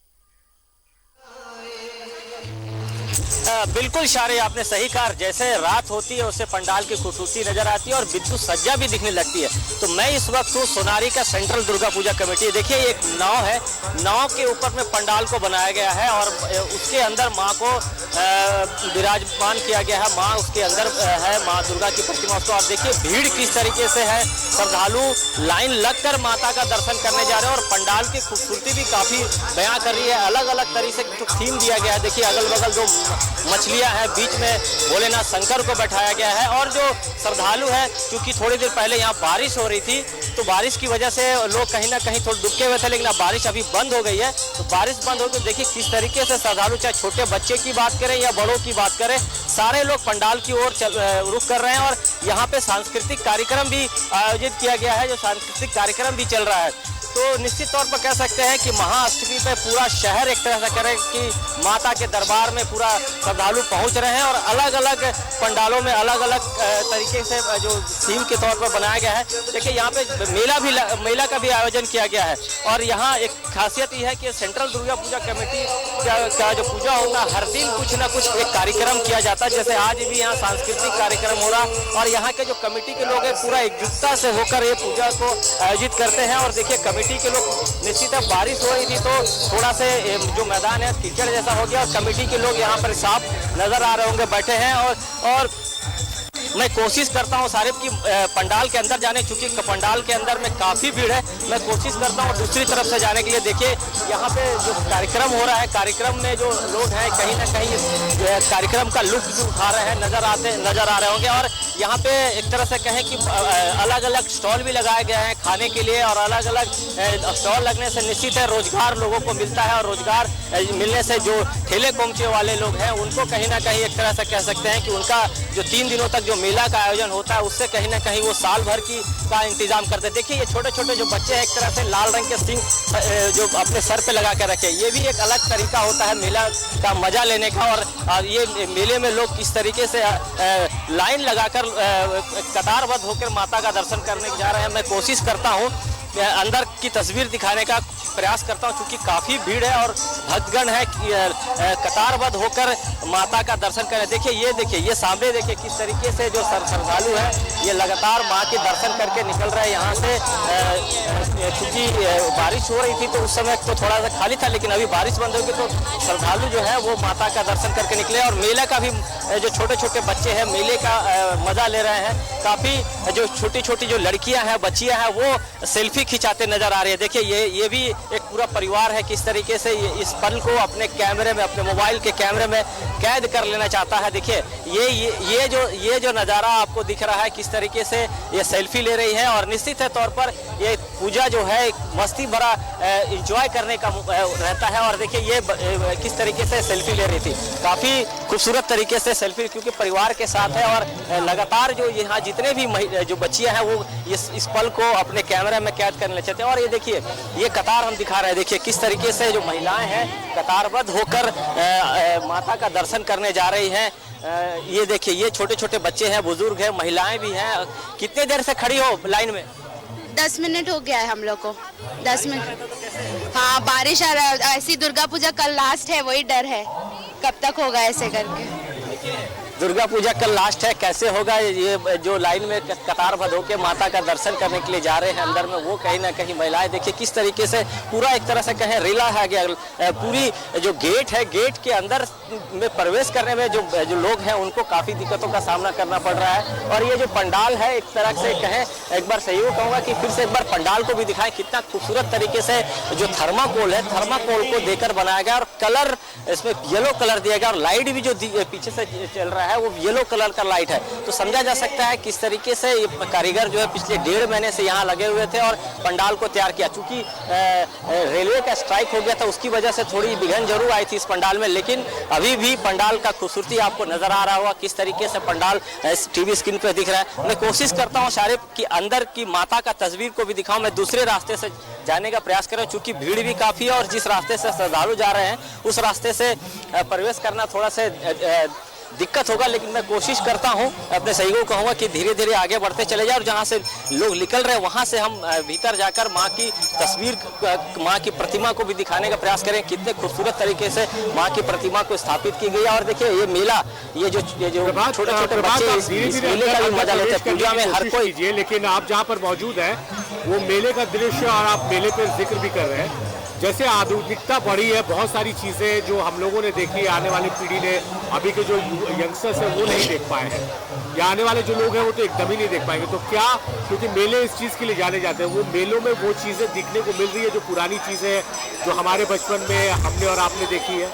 बिल्कुल शारे, आपने सही कहा। जैसे रात होती है उससे पंडाल की खूबसूरती नजर आती है और विद्युत सज्जा भी दिखने लगती है। तो मैं इस वक्त हूँ सोनारी का सेंट्रल दुर्गा पूजा कमेटी। देखिए एक नाव है, नाव के ऊपर में पंडाल को बनाया गया है और उसके अंदर माँ को विराजमान किया गया है। माँ उसके अंदर है, माँ दुर्गा की प्रतिमा उसको। और देखिए भीड़ किस तरीके से है, श्रद्धालु लाइन लगकर माता का दर्शन करने जा रहे हैं और पंडाल की खूबसूरती भी काफी बयां कर रही है। अलग अलग तरीके से थीम दिया गया है। देखिए अगल बगल जो मछलियां हैं, बीच में भोलेनाथ शंकर को बैठाया गया है। और जो श्रद्धालु है, क्योंकि थोड़ी देर पहले यहाँ बारिश हो रही थी, तो बारिश की वजह से लोग कहीं ना कहीं थोड़े डूबके हुए थे, लेकिन अब बारिश अभी बंद हो गई है। तो बारिश बंद हो गई, देखिए किस तरीके से श्रद्धालु, चाहे छोटे बच्चे की बात करें या बड़ों की बात करें, सारे लोग पंडाल की ओर रुख कर रहे हैं। और यहाँ पे सांस्कृतिक कार्यक्रम भी आयोजित किया गया है, जो सांस्कृतिक कार्यक्रम भी चल रहा है। तो निश्चित तौर पर कह सकते हैं कि महाअष्टमी पे पूरा शहर एक तरह से करें कि माता के दरबार में पूरा श्रद्धालु पहुंच रहे हैं। और अलग अलग पंडालों में अलग अलग तरीके से जो थीम के तौर पर बनाया गया है। देखिए यहाँ पे मेला का भी आयोजन किया गया है। और यहाँ एक खासियत ये है कि सेंट्रल दुर्गा पूजा कमेटी का जो पूजा होगा, हर दिन कुछ ना कुछ एक कार्यक्रम किया जाता है। जैसे आज भी यहाँ सांस्कृतिक कार्यक्रम हो रहा और यहाँ के जो कमेटी के लोग हैं पूरा एकजुटता से होकर ये पूजा को आयोजित करते हैं। और देखिए कमेटी के लोग, निश्चित है बारिश हो रही थी तो थोड़ा से जो मैदान है कीचड़ जैसा हो गया और कमेटी के लोग यहाँ पर साफ नजर आ रहे होंगे, बैठे हैं। और मैं कोशिश करता हूँ सारिफ की पंडाल के अंदर जाने, चूंकि पंडाल के अंदर में काफ़ी भीड़ है, मैं कोशिश करता हूँ दूसरी तरफ से जाने के लिए। देखिए यहाँ पे जो कार्यक्रम हो रहा है, कार्यक्रम में जो लोग हैं कहीं ना कहीं कार्यक्रम का लुत्फ भी उठा रहे हैं, नज़र आ रहे होंगे। और यहाँ पे एक तरह से कहें कि अलग अलग स्टॉल भी लगाए गए हैं खाने के लिए, और अलग अलग स्टॉल लगने से निश्चित है रोजगार लोगों को मिलता है, और रोजगार मिलने से जो ठेले कोमचे वाले लोग हैं उनको कहीं ना कहीं एक तरह से कह सकते हैं कि उनका जो 3 दिनों तक जो मेला का आयोजन होता है उससे कहीं ना कहीं वो साल भर का इंतजाम करते हैं। देखिए ये छोटे छोटे जो बच्चे हैं एक तरह से लाल रंग के सिंग जो अपने सर पे लगा कर रखे, ये भी एक अलग तरीका होता है मेला का मजा लेने का। और ये मेले में लोग किस तरीके से लाइन लगाकर कतारबद्ध होकर माता का दर्शन करने जा रहे हैं। मैं कोशिश करता हूँ अंदर की तस्वीर दिखाने का प्रयास करता हूँ, क्योंकि काफ़ी भीड़ है और भक्तगण है कतारबद्ध होकर माता का दर्शन करें। देखिए ये सामने देखिए किस तरीके से जो श्रद्धालु है ये लगातार माँ के दर्शन करके निकल रहे हैं यहाँ से। क्योंकि बारिश हो रही थी तो उस समय तो थोड़ा सा खाली था, लेकिन अभी बारिश बंद होगी तो श्रद्धालु जो है वो माता का दर्शन करके निकले। और मेले का भी जो छोटे छोटे बच्चे हैं मेले का मजा ले रहे हैं। काफ़ी जो छोटी छोटी जो लड़कियां हैं, बच्चियां हैं, वो सेल्फी खिंचाते नजर आ रही है। देखिए ये भी एक पूरा परिवार है, किस तरीके से इस पल को अपने कैमरे में, अपने मोबाइल के कैमरे में कैद कर लेना चाहता है। देखिए ये जो नज़ारा आपको दिख रहा है, किस तरीके से ये सेल्फी ले रही है। और निश्चित है तौर पर ये पूजा जो है मस्ती भरा इंजॉय करने का रहता है। और देखिए ये किस तरीके से सेल्फी ले रही थी, काफ़ी खूबसूरत तरीके से सेल्फी, क्योंकि परिवार के साथ है। और लगातार जो यहाँ जितने भी जो बच्चियाँ हैं वो इस पल को अपने कैमरे में कैद करने चाहते हैं। और ये देखिए ये कतार हम दिखा रहे हैं, देखिए किस तरीके से जो महिलाएं हैं कतारबद्ध होकर माता का दर्शन करने जा रही हैं। ये देखिए ये छोटे छोटे बच्चे हैं, बुजुर्ग हैं, महिलाएं भी हैं। कितने देर से खड़ी हो लाइन में? 10 मिनट हो गया है हम लोग को। 10 मिनट। हाँ बारिश आ रहा है, ऐसी दुर्गा पूजा कल लास्ट है, वही डर है कब तक होगा ऐसे करके। दुर्गा पूजा कल लास्ट है, कैसे होगा ये जो लाइन में कतारबद्ध होकर माता का दर्शन करने के लिए जा रहे हैं अंदर में, वो कहीं ना कहीं महिलाएं देखिए किस तरीके से पूरा एक तरह से कहें रेला है गया। पूरी जो गेट है, गेट के अंदर में प्रवेश करने में जो लोग हैं उनको काफ़ी दिक्कतों का सामना करना पड़ रहा है। और ये जो पंडाल है एक तरह से कहें, एक बार सही कहूँगा कि फिर से एक बार पंडाल को भी दिखाएं, कितना खूबसूरत तरीके से जो थर्माकोल है, थर्माकोल को देकर बनाया गया और कलर इसमें येलो कलर दिया गया। और लाइट भी जो पीछे से चल रहा है वो येलो कलर का लाइट है, तो समझा जा सकता है किस तरीके से ये कारीगर जो है पिछले 1.5 महीने से यहाँ लगे हुए थे और पंडाल को तैयार किया। चूंकि रेलवे का स्ट्राइक हो गया था उसकी वजह से थोड़ी विघन जरूर आई थी इस पंडाल में, लेकिन अभी भी पंडाल का खूबसूरती आपको नजर आ रहा होगा, किस तरीके से पंडाल टीवी स्क्रीन पर दिख रहा है। मैं कोशिश करता हूँ शारिफ कि अंदर की माता का तस्वीर को भी दिखाऊं। मैं दूसरे रास्ते से जाने का प्रयास कर रहा हूँ, चूंकि भीड़ भी काफ़ी है और जिस रास्ते से श्रद्धालु जा रहे हैं उस रास्ते से प्रवेश करना थोड़ा सा दिक्कत होगा, लेकिन मैं कोशिश करता हूं, अपने सहयोगियों को कहूँगा कि धीरे धीरे आगे बढ़ते चले जाए और जहां से लोग निकल रहे हैं वहां से हम भीतर जाकर मां की तस्वीर, मां की प्रतिमा को भी दिखाने का प्रयास करें। कितने खूबसूरत तरीके से मां की प्रतिमा को स्थापित की गई है। और देखिए ये मेला, ये जो छोटे छोटे बच्चे इस मेले का भी मजा लेते हैं। पूजा में हर कोई, लेकिन आप जहाँ पर मौजूद है वो मेले का दृश्य और आप मेले पर जिक्र भी कर रहे हैं। जैसे आधुनिकता बढ़ी है, बहुत सारी चीज़ें जो हम लोगों ने देखी, आने वाली पीढ़ी ने, अभी के जो यंगस्टर्स हैं वो नहीं देख पाए हैं, या आने वाले जो लोग हैं वो तो एकदम ही नहीं देख पाएंगे। तो क्या, क्योंकि मेले इस चीज़ के लिए जाने जाते हैं, वो मेलों में वो चीज़ें दिखने को मिल रही है जो पुरानी चीज़ें हैं जो हमारे बचपन में हमने और आपने देखी है?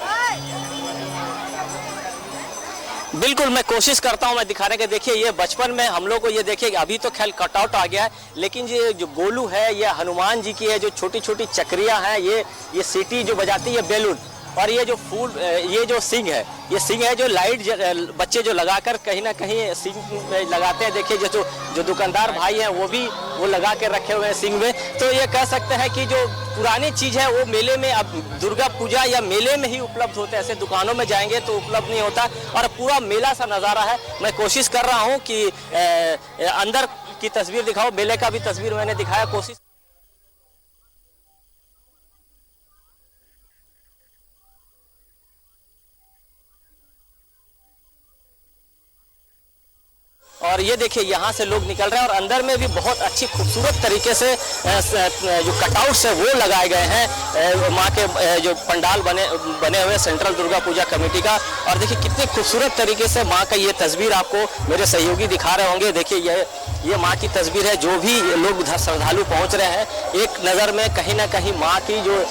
बिल्कुल, मैं कोशिश करता हूं मैं दिखाने के। देखिए ये बचपन में हम लोग को ये देखिए, अभी तो खेल कटआउट आ गया है, लेकिन ये जो गोलू है ये हनुमान जी की है, जो छोटी छोटी चक्रियां हैं, ये सीटी जो बजाती है बेलून, और ये जो फूल, ये जो सिंह है, ये सिंह है जो लाइट बच्चे जो लगाकर कहीं ना कहीं सिंह में लगाते हैं। देखिए जो दुकानदार भाई हैं वो लगा के रखे हुए हैं सिंह में। तो ये कह सकते हैं कि जो पुरानी चीज़ है वो मेले में, अब दुर्गा पूजा या मेले में ही उपलब्ध होते हैं, ऐसे दुकानों में जाएंगे तो उपलब्ध नहीं होता। और पूरा मेला सा नज़ारा है। मैं कोशिश कर रहा हूँ कि अंदर की तस्वीर दिखाओ, मेले का भी तस्वीर मैंने दिखाया कोशिश। और ये देखिए यहाँ से लोग निकल रहे हैं और अंदर में भी बहुत अच्छी खूबसूरत तरीके से जो कटआउट्स है वो लगाए गए हैं माँ के जो पंडाल बने हुए सेंट्रल दुर्गा पूजा कमेटी का। और देखिए कितनी खूबसूरत तरीके से माँ का ये तस्वीर आपको मेरे सहयोगी दिखा रहे होंगे। देखिए ये माँ की तस्वीर है। जो भी लोग उधर श्रद्धालु पहुँच रहे हैं, एक नज़र में कहीं ना कहीं माँ की जो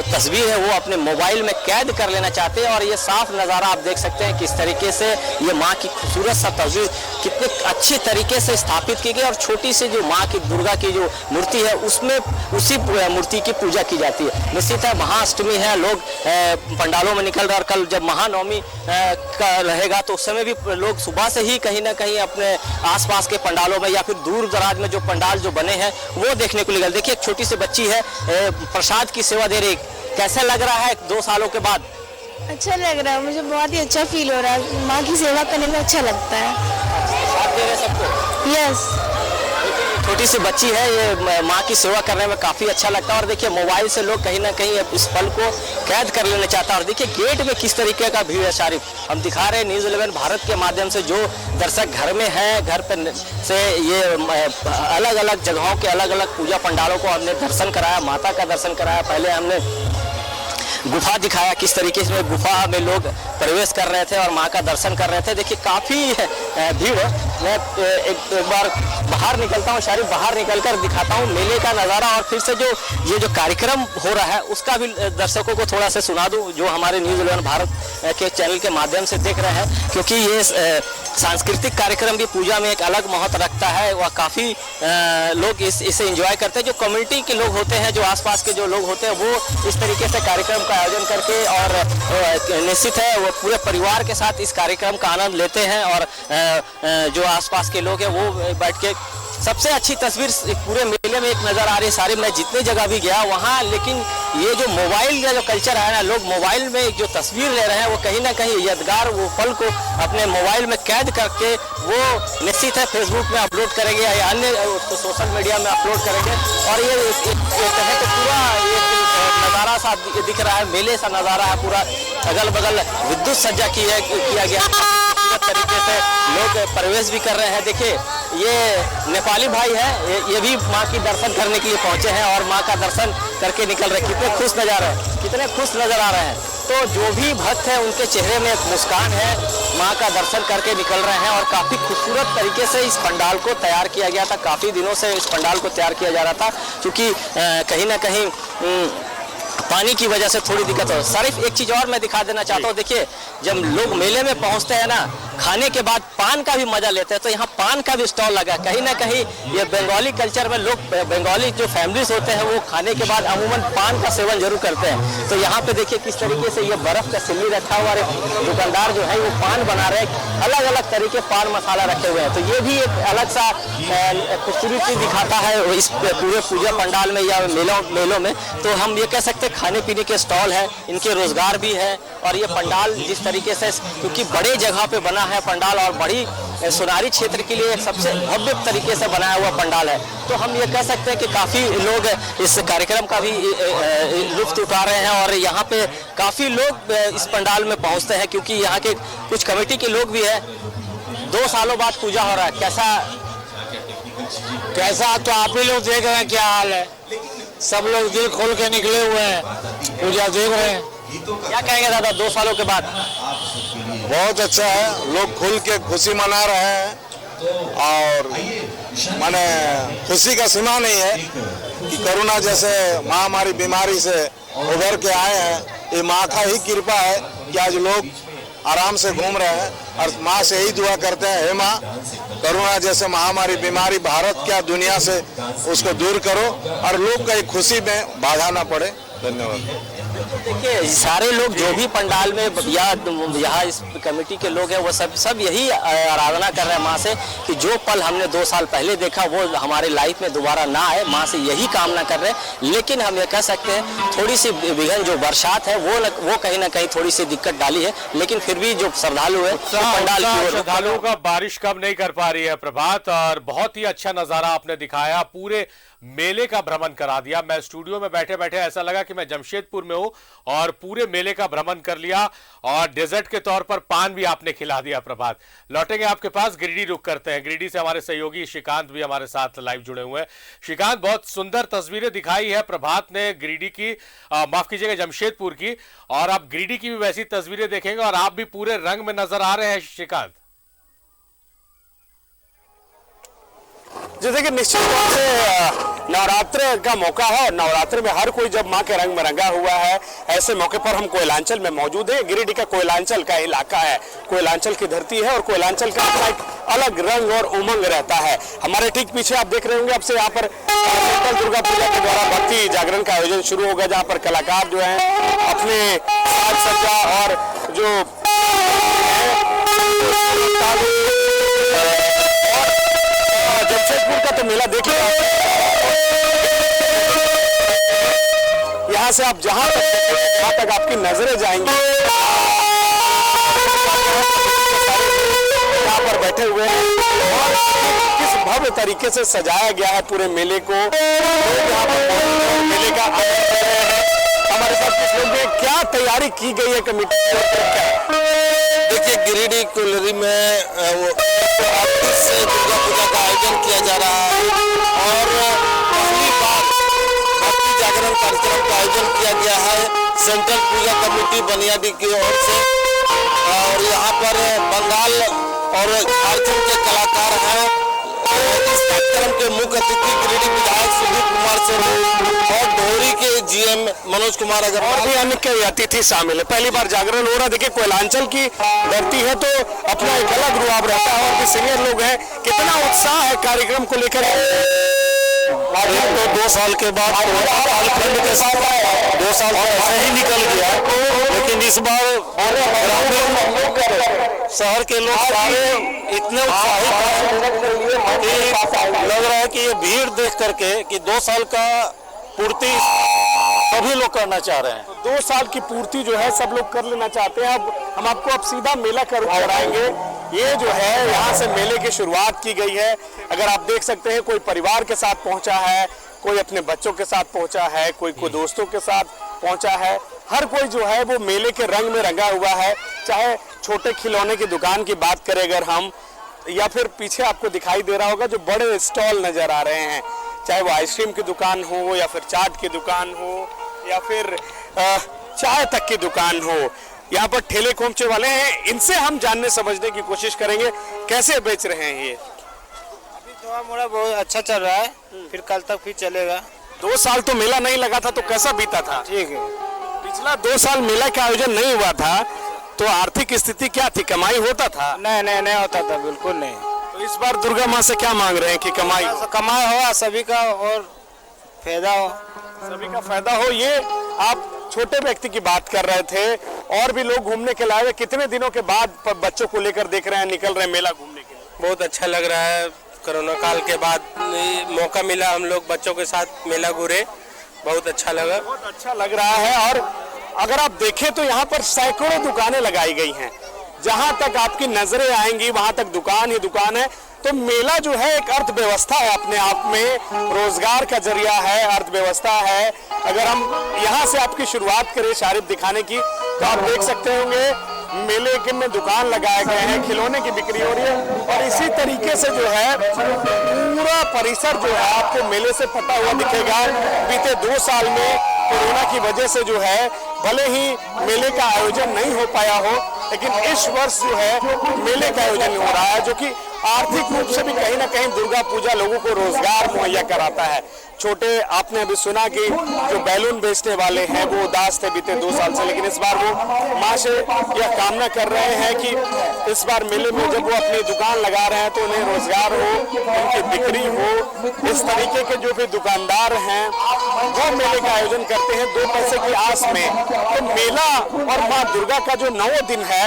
तस्वीर है वो अपने मोबाइल में कैद कर लेना चाहते हैं। और ये साफ नज़ारा आप देख सकते हैं किस तरीके से ये माँ की खूबसूरत सा तस्वीर कितने अच्छी तरीके से स्थापित की गई। और छोटी सी जो माँ की दुर्गा की जो मूर्ति है उसमें उसी मूर्ति की पूजा की जाती है। निश्चित है महाअष्टमी है, लोग पंडालों में निकल रहे हैं और कल जब महानवमी का रहेगा तो उस समय भी लोग सुबह से ही कहीं ना कहीं अपने आसपास के पंडालों में या फिर दूर दराज में जो पंडाल जो बने हैं वो देखने को निकल। देखिए एक छोटी सी बच्ची है प्रसाद की सेवा दे रही। कैसा लग रहा है 2 सालों के बाद? अच्छा लग रहा है, मुझे बहुत ही अच्छा फील हो रहा है। माँ की सेवा करने में अच्छा लगता है। साथ दे रहे सबको? यस। छोटी सी बच्ची है, ये माँ की सेवा करने में काफ़ी अच्छा लगता है। और देखिए मोबाइल से लोग कहीं ना कहीं इस पल को कैद कर लेना चाहता है। और देखिए गेट में किस तरीके का भीड़ है। शारिफ, हम दिखा रहे हैं न्यूज़ 11 भारत के माध्यम से जो दर्शक घर में हैं, घर पर से ये अलग अलग जगहों के अलग अलग पूजा पंडालों को हमने दर्शन कराया, माता का दर्शन कराया। पहले हमने गुफा दिखाया, किस तरीके से गुफा में लोग प्रवेश कर रहे थे और माँ का दर्शन कर रहे थे। देखिए काफ़ी भीड़ है। मैं एक बार बाहर निकलता हूँ, शायद बाहर निकलकर दिखाता हूँ मेले का नज़ारा और फिर से ये जो कार्यक्रम हो रहा है उसका भी दर्शकों को थोड़ा सा सुना दूँ, जो हमारे न्यूज़ 11 भारत के चैनल के माध्यम से देख रहे हैं। क्योंकि ये सांस्कृतिक कार्यक्रम भी पूजा में एक अलग महत्व रखता है। वह काफ़ी लोग इसे एंजॉय करते हैं। जो कम्युनिटी के लोग होते हैं, जो आसपास के जो लोग होते हैं, वो इस तरीके से कार्यक्रम का आयोजन करके और निश्चित है वो पूरे परिवार के साथ इस कार्यक्रम का आनंद लेते हैं। और जो आसपास के लोग हैं वो बैठ के सबसे अच्छी तस्वीर पूरे मेले में एक नज़र आ रही है। सारे मैं जितने जगह भी गया वहाँ, लेकिन ये जो मोबाइल का जो कल्चर है ना, लोग मोबाइल में जो तस्वीर ले रहे हैं वो कहीं ना कहीं यादगार वो पल को अपने मोबाइल में कैद करके वो निश्चित है फेसबुक में अपलोड करेंगे या अन्य सोशल मीडिया में अपलोड करेंगे। और ये कहें तो पूरा ये नज़ारा सा दिख रहा है, मेले सा नज़ारा है। पूरा अगल बगल विद्युत सज्जा किया गया तरीके से लोग प्रवेश भी कर रहे हैं। देखिए ये नेपाली भाई है, ये भी माँ की दर्शन करने के लिए पहुँचे हैं और माँ का दर्शन करके निकल रहे हैं। कितने खुश नज़र आ रहे हैं। तो जो भी भक्त हैं उनके चेहरे में एक मुस्कान है, माँ का दर्शन करके निकल रहे हैं। और काफ़ी खूबसूरत तरीके से इस पंडाल को तैयार किया गया था। काफ़ी दिनों से इस पंडाल को तैयार किया जा रहा था, क्योंकि कहीं ना कहीं पानी की वजह से थोड़ी दिक्कत हो। सिर्फ एक चीज़ और मैं दिखा देना चाहता हूँ। देखिए जब लोग मेले में पहुँचते हैं ना, खाने के बाद पान का भी मजा लेते हैं, तो यहाँ पान का भी स्टॉल लगा। कहीं ना कहीं ये बंगाली कल्चर में लोग, बंगाली जो फैमिलीज होते हैं वो खाने के बाद अमूमन पान का सेवन जरूर करते हैं। तो यहाँ पे देखिए किस तरीके से ये बर्फ़ का सिल्ली रखा हुआ है। दुकानदार जो है वो पान बना रहे हैं, अलग अलग तरीके पान मसाला रखे हुए हैं। तो ये भी एक अलग सा खूबसूरती दिखाता है इस पूरे पूजा पंडाल में या मेलों में। तो हम ये कह सकते हैं खाने पीने के स्टॉल है, इनके रोजगार भी है। और ये पंडाल जिस तरीके से, क्योंकि बड़े जगह पे बना है पंडाल और बड़ी सोनारी क्षेत्र के लिए एक सबसे भव्य तरीके से बनाया हुआ पंडाल है, तो हम ये कह सकते हैं कि काफ़ी लोग इस कार्यक्रम का भी लुत्फ उठा रहे हैं। और यहाँ पे काफ़ी लोग इस पंडाल में पहुँचते हैं, क्योंकि यहाँ के कुछ कमेटी के लोग भी हैं। 2 सालों बाद पूजा हो रहा है, कैसा तो आप ही लोग देख रहे हैं क्या हाल है। सब लोग दिल खोल के निकले हुए हैं, पूजा देख रहे हैं। क्या कहेंगे दादा 2 सालों के बाद? बहुत अच्छा है, लोग खुल के खुशी मना रहे हैं। और माने खुशी का सीमा नहीं है कि कोरोना जैसे महामारी बीमारी से उभर के आए हैं। ये माँ का ही कृपा है कि आज लोग आराम से घूम रहे हैं। और माँ से यही दुआ करते हैं, हे माँ कोरोना जैसे महामारी बीमारी भारत क्या दुनिया से उसको दूर करो और लोग का खुशी में बाधा ना पड़े। धन्यवाद। देखिए सारे लोग जो भी पंडाल में या यहाँ इस कमेटी के लोग हैं वो सब यही आराधना कर रहे हैं माँ से कि जो पल हमने 2 साल पहले देखा वो हमारे लाइफ में दोबारा ना आए। माँ से यही कामना कर रहे हैं। लेकिन हम ये कह सकते हैं थोड़ी सी विघन जो बरसात है वो कहीं ना कहीं थोड़ी सी दिक्कत डाली है। लेकिन फिर भी जो श्रद्धालु है पंडाल श्रद्धालुओं का बारिश कम नहीं कर पा रही है प्रभात। और बहुत ही अच्छा नजारा आपने दिखाया। पूरे मेले का भ्रमण करा दिया। मैं स्टूडियो में बैठे बैठे ऐसा लगा कि मैं जमशेदपुर में हूं और पूरे मेले का भ्रमण कर लिया और डेजर्ट के तौर पर पान भी आपने खिला दिया। प्रभात, लौटेंगे आपके पास, गिरिडीह रुक करते हैं। गिरिडीह से हमारे सहयोगी श्रीकांत भी हमारे साथ लाइव जुड़े हुए हैं। श्रीकांत, बहुत सुंदर तस्वीरें दिखाई है प्रभात ने गिरिडीह की, माफ कीजिएगा जमशेदपुर की, और आप गिरिडीह की भी वैसी तस्वीरें देखेंगे और आप भी पूरे रंग में नजर आ रहे हैं श्रीकांत। जैसे कि निश्चित तौर से नवरात्र का मौका है, नवरात्र में हर कोई जब मां के रंग में रंगा हुआ है, ऐसे मौके पर हम कोयलांचल में मौजूद हैं। गिरिडीह का कोयलांचल का इलाका है, कोयलांचल की धरती है और कोयलांचल का अपना एक अलग रंग और उमंग रहता है। हमारे ठीक पीछे आप देख रहे होंगे, अब से यहाँ पर सेंट्रल दुर्गा पूजा के द्वारा भक्ति जागरण का आयोजन शुरू होगा, जहाँ पर कलाकार जो है अपने साज सज्जा और जो जमशेदपुर का तो मेला देखिए, यहाँ से आप जहां तक आपकी नजरें जाएंगी, यहाँ पर बैठे हुए हैं और किस भव्य तरीके से सजाया गया है पूरे मेले को। यहाँ पर मेले का आयोजन कर रहे हैं। हमारे साथ कुछ लोग हैं, क्या तैयारी की गई है कमेटी की? देखिए, गिरिडीह कुलरी में दुर्गा पूजा का आयोजन किया जा रहा है और पहली बार भक्ति जागरण कार्यक्रम का आयोजन किया गया है सेंट्रल पूजा कमेटी बनियाडी की ओर से। और यहाँ पर बंगाल और झारखंड के कलाकार हैं। इस कार्यक्रम के मुख्य अतिथि गिरिडीह विधायक सुदीप कुमार से और डोरी के जीएम मनोज कुमार अग्रवाल और भी अन्य के अतिथि शामिल है। पहली बार जागरण हो रहा है। देखिए, कोयलांचल की धरती है तो अपना एक अलग रुआब रहता है और भी सीनियर लोग हैं। कितना उत्साह है कार्यक्रम को लेकर? तो 2 साल के बाद झारखंड के साथ 2 साल ऐसे ही निकल गया, लेकिन इस बार शहर के लोग सारे इतने उत्साहित हैं कि लग रहा है कि ये भीड़ देख करके कि 2 साल का पूर्ति सभी लोग करना चाह रहे हैं। 2 साल की पूर्ति जो है सब लोग कर लेना चाहते हैं। अब हम आपको अब सीधा मेला कराएंगे। ये जो है यहाँ से मेले की शुरुआत की गई है। अगर आप देख सकते हैं, कोई परिवार के साथ पहुंचा है, कोई अपने बच्चों के साथ पहुंचा है, कोई दोस्तों के साथ पहुंचा है। हर कोई जो है वो मेले के रंग में रंगा हुआ है। चाहे छोटे खिलौने की दुकान की बात करें अगर हम, या फिर पीछे आपको दिखाई दे रहा होगा जो बड़े स्टॉल नजर आ रहे हैं, चाहे वो आइसक्रीम की दुकान हो या फिर चाट की दुकान हो या फिर चाय तक की दुकान हो, यहाँ पर ठेले खोमचे वाले हैं। इनसे हम जानने समझने की कोशिश करेंगे कैसे बेच रहे हैं ये। अभी थोड़ा मोड़ा बहुत अच्छा चल रहा है, फिर कल तक फिर चलेगा। 2 साल तो मेला नहीं लगा था, तो कैसा बीता था? ठीक है। पिछला 2 साल मेला का आयोजन नहीं हुआ था तो आर्थिक स्थिति क्या थी? कमाई होता था? नहीं होता था, बिल्कुल नहीं। तो इस बार दुर्गा माँ से क्या मांग रहे हैं कि कमाई हो सभी का और फायदा हो, सभी का फायदा हो। ये आप छोटे व्यक्ति की बात कर रहे थे, और भी लोग घूमने के लाए। कितने दिनों के बाद बच्चों को लेकर देख रहे हैं, निकल रहे हैं मेला घूमने के लिए? बहुत अच्छा लग रहा है। कोरोना काल के बाद मौका मिला, हम लोग बच्चों के साथ मेला घूरे, बहुत अच्छा लगा। बहुत अच्छा लग रहा है। और अगर आप देखें तो यहाँ पर सैकड़ों दुकानें लगाई गई हैं। जहां तक आपकी नजरें आएंगी वहां तक दुकान ही दुकान है। तो मेला जो है एक अर्थव्यवस्था है, अपने आप में रोजगार का जरिया है, अर्थव्यवस्था है। अगर हम यहाँ से आपकी शुरुआत करें शारिफ दिखाने की, तो आप देख सकते होंगे मेले के में दुकान लगाए गए हैं, खिलौने की बिक्री हो रही है। और इसी तरीके से जो है पूरा परिसर जो है आपको मेले से पता हुआ दिखेगा। बीते 2 साल में कोरोना की वजह से जो है भले ही मेले का आयोजन नहीं हो पाया हो, लेकिन इस वर्ष जो है मेले का आयोजन हो रहा है, जो कि आर्थिक रूप से भी कहीं ना कहीं दुर्गा पूजा लोगों को रोजगार मुहैया कराता है। छोटे आपने अभी सुना कि जो बैलून बेचने वाले हैं वो उदास थे बीते 2 साल से, लेकिन इस बार वो माँ से यह कामना कर रहे हैं कि इस बार मेले में जब वो अपनी दुकान लगा रहे हैं तो उन्हें रोजगार हो, उनकी बिक्री हो। इस तरीके के जो भी दुकानदार हैं वो मेले का आयोजन करते हैं 2 पैसे की आस में। तो मेला और माँ दुर्गा का जो 9 दिन है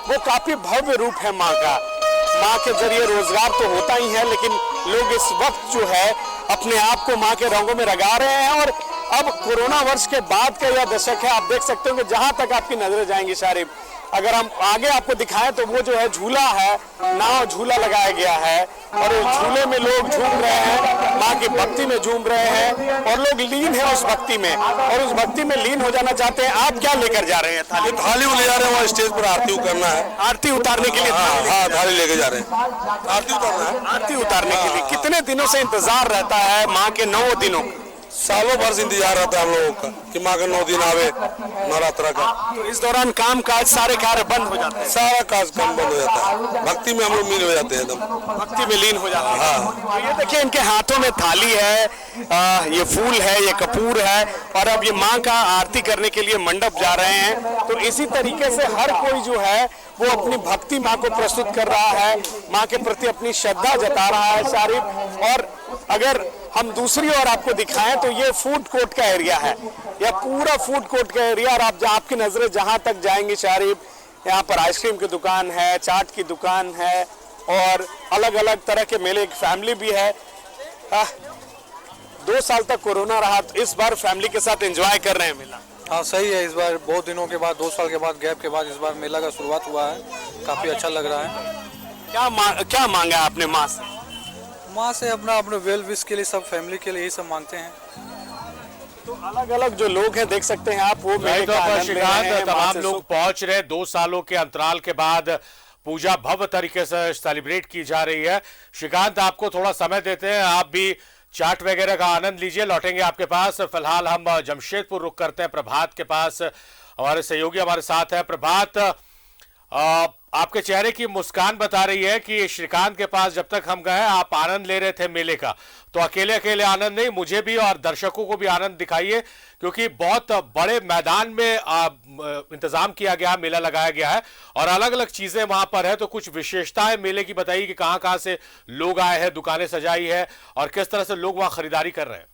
वो काफी भव्य रूप है माँ का। माँ के जरिए रोजगार तो होता ही है, लेकिन लोग इस वक्त जो है अपने आप को माँ के रंगों में रंगा रहे हैं। और अब कोरोना वर्ष के बाद का यह दशक है। आप देख सकते हो कि जहां तक आपकी नजरें जाएंगी शारिफ, अगर हम आगे आपको दिखाएं तो वो जो है झूला है, नाव झूला लगाया गया है और उस झूले में लोग झूम रहे हैं, माँ की भक्ति में झूम रहे हैं और लोग लीन है उस भक्ति में और उस भक्ति में लीन हो जाना चाहते हैं। आप क्या लेकर जा रहे हैं? थाली ले जा रहे हैं, वहाँ स्टेज पर आरती करना है। आरती उतारने के लिए? हाँ, थाली लेके जा रहे हैं, आरती उतारना है। आरती उतारने के लिए कितने दिनों से इंतजार रहता है माँ के 9 दिनों? सालों भर से इंतजार रहता है हम लोगों का कि माँ का 9 दिन आवे नवरात्रा का। तो इस दौरान काम काज सारे कार्य बंद हो जाते हैं? सारा काज काम बंद हो जाता है, भक्ति में हम लोग लीन हो जाते हैं, एकदम भक्ति में लीन हो जाते हैं। हाँ। तो ये देखिए इनके हाथों में थाली है, ये फूल है, ये कपूर है और अब ये माँ का आरती करने के लिए मंडप जा रहे हैं। तो इसी तरीके से हर कोई जो है वो अपनी भक्ति माँ को प्रस्तुत कर रहा है, माँ के प्रति अपनी श्रद्धा जता रहा है शारीफ। और अगर हम दूसरी ओर आपको दिखाएं तो ये फूड कोर्ट का एरिया है, यह पूरा फूड कोर्ट का एरिया और आपकी नजरें जहां तक जाएंगी शारीफ, यहाँ पर आइसक्रीम की दुकान है, चाट की दुकान है और अलग अलग तरह के मेले की फैमिली भी है। 2 साल तक कोरोना रहा तो इस बार फैमिली के साथ एंजॉय कर रहे हैं मेला। हाँ सही है, इस बार बहुत दिनों के बाद 2 साल के बाद गैप के बाद इस बार मेला का शुरुआत हुआ है, काफ़ी अच्छा लग रहा है। क्या मांगा आपने माँ से? माँ से अपना अपने वेल विश के लिए, सब फैमिली के लिए यही सब मांगते हैं। तो अलग अलग जो लोग हैं देख सकते हैं आप, वो तमाम लोग पहुंच रहे। 2 सालों के अंतराल के बाद पूजा भव्य तरीके से सेलिब्रेट की जा रही है। श्रीकांत, आपको थोड़ा समय देते हैं, आप भी चाट वगैरह का आनंद लीजिए, लौटेंगे आपके पास। फिलहाल हम जमशेदपुर रुक करते हैं प्रभात के पास, हमारे सहयोगी हमारे साथ है। प्रभात, आपके चेहरे की मुस्कान बता रही है कि श्रीकांत के पास जब तक हम गए आप आनंद ले रहे थे मेले का, तो अकेले अकेले आनंद नहीं, मुझे भी और दर्शकों को भी आनंद दिखाइए, क्योंकि बहुत बड़े मैदान में इंतजाम किया गया, मेला लगाया गया है और अलग अलग चीजें वहां पर है। तो कुछ विशेषताएं मेले की बताइए कि कहां कहां से लोग आए हैं, दुकानें सजाई है और किस तरह से लोग वहां खरीदारी कर रहे हैं।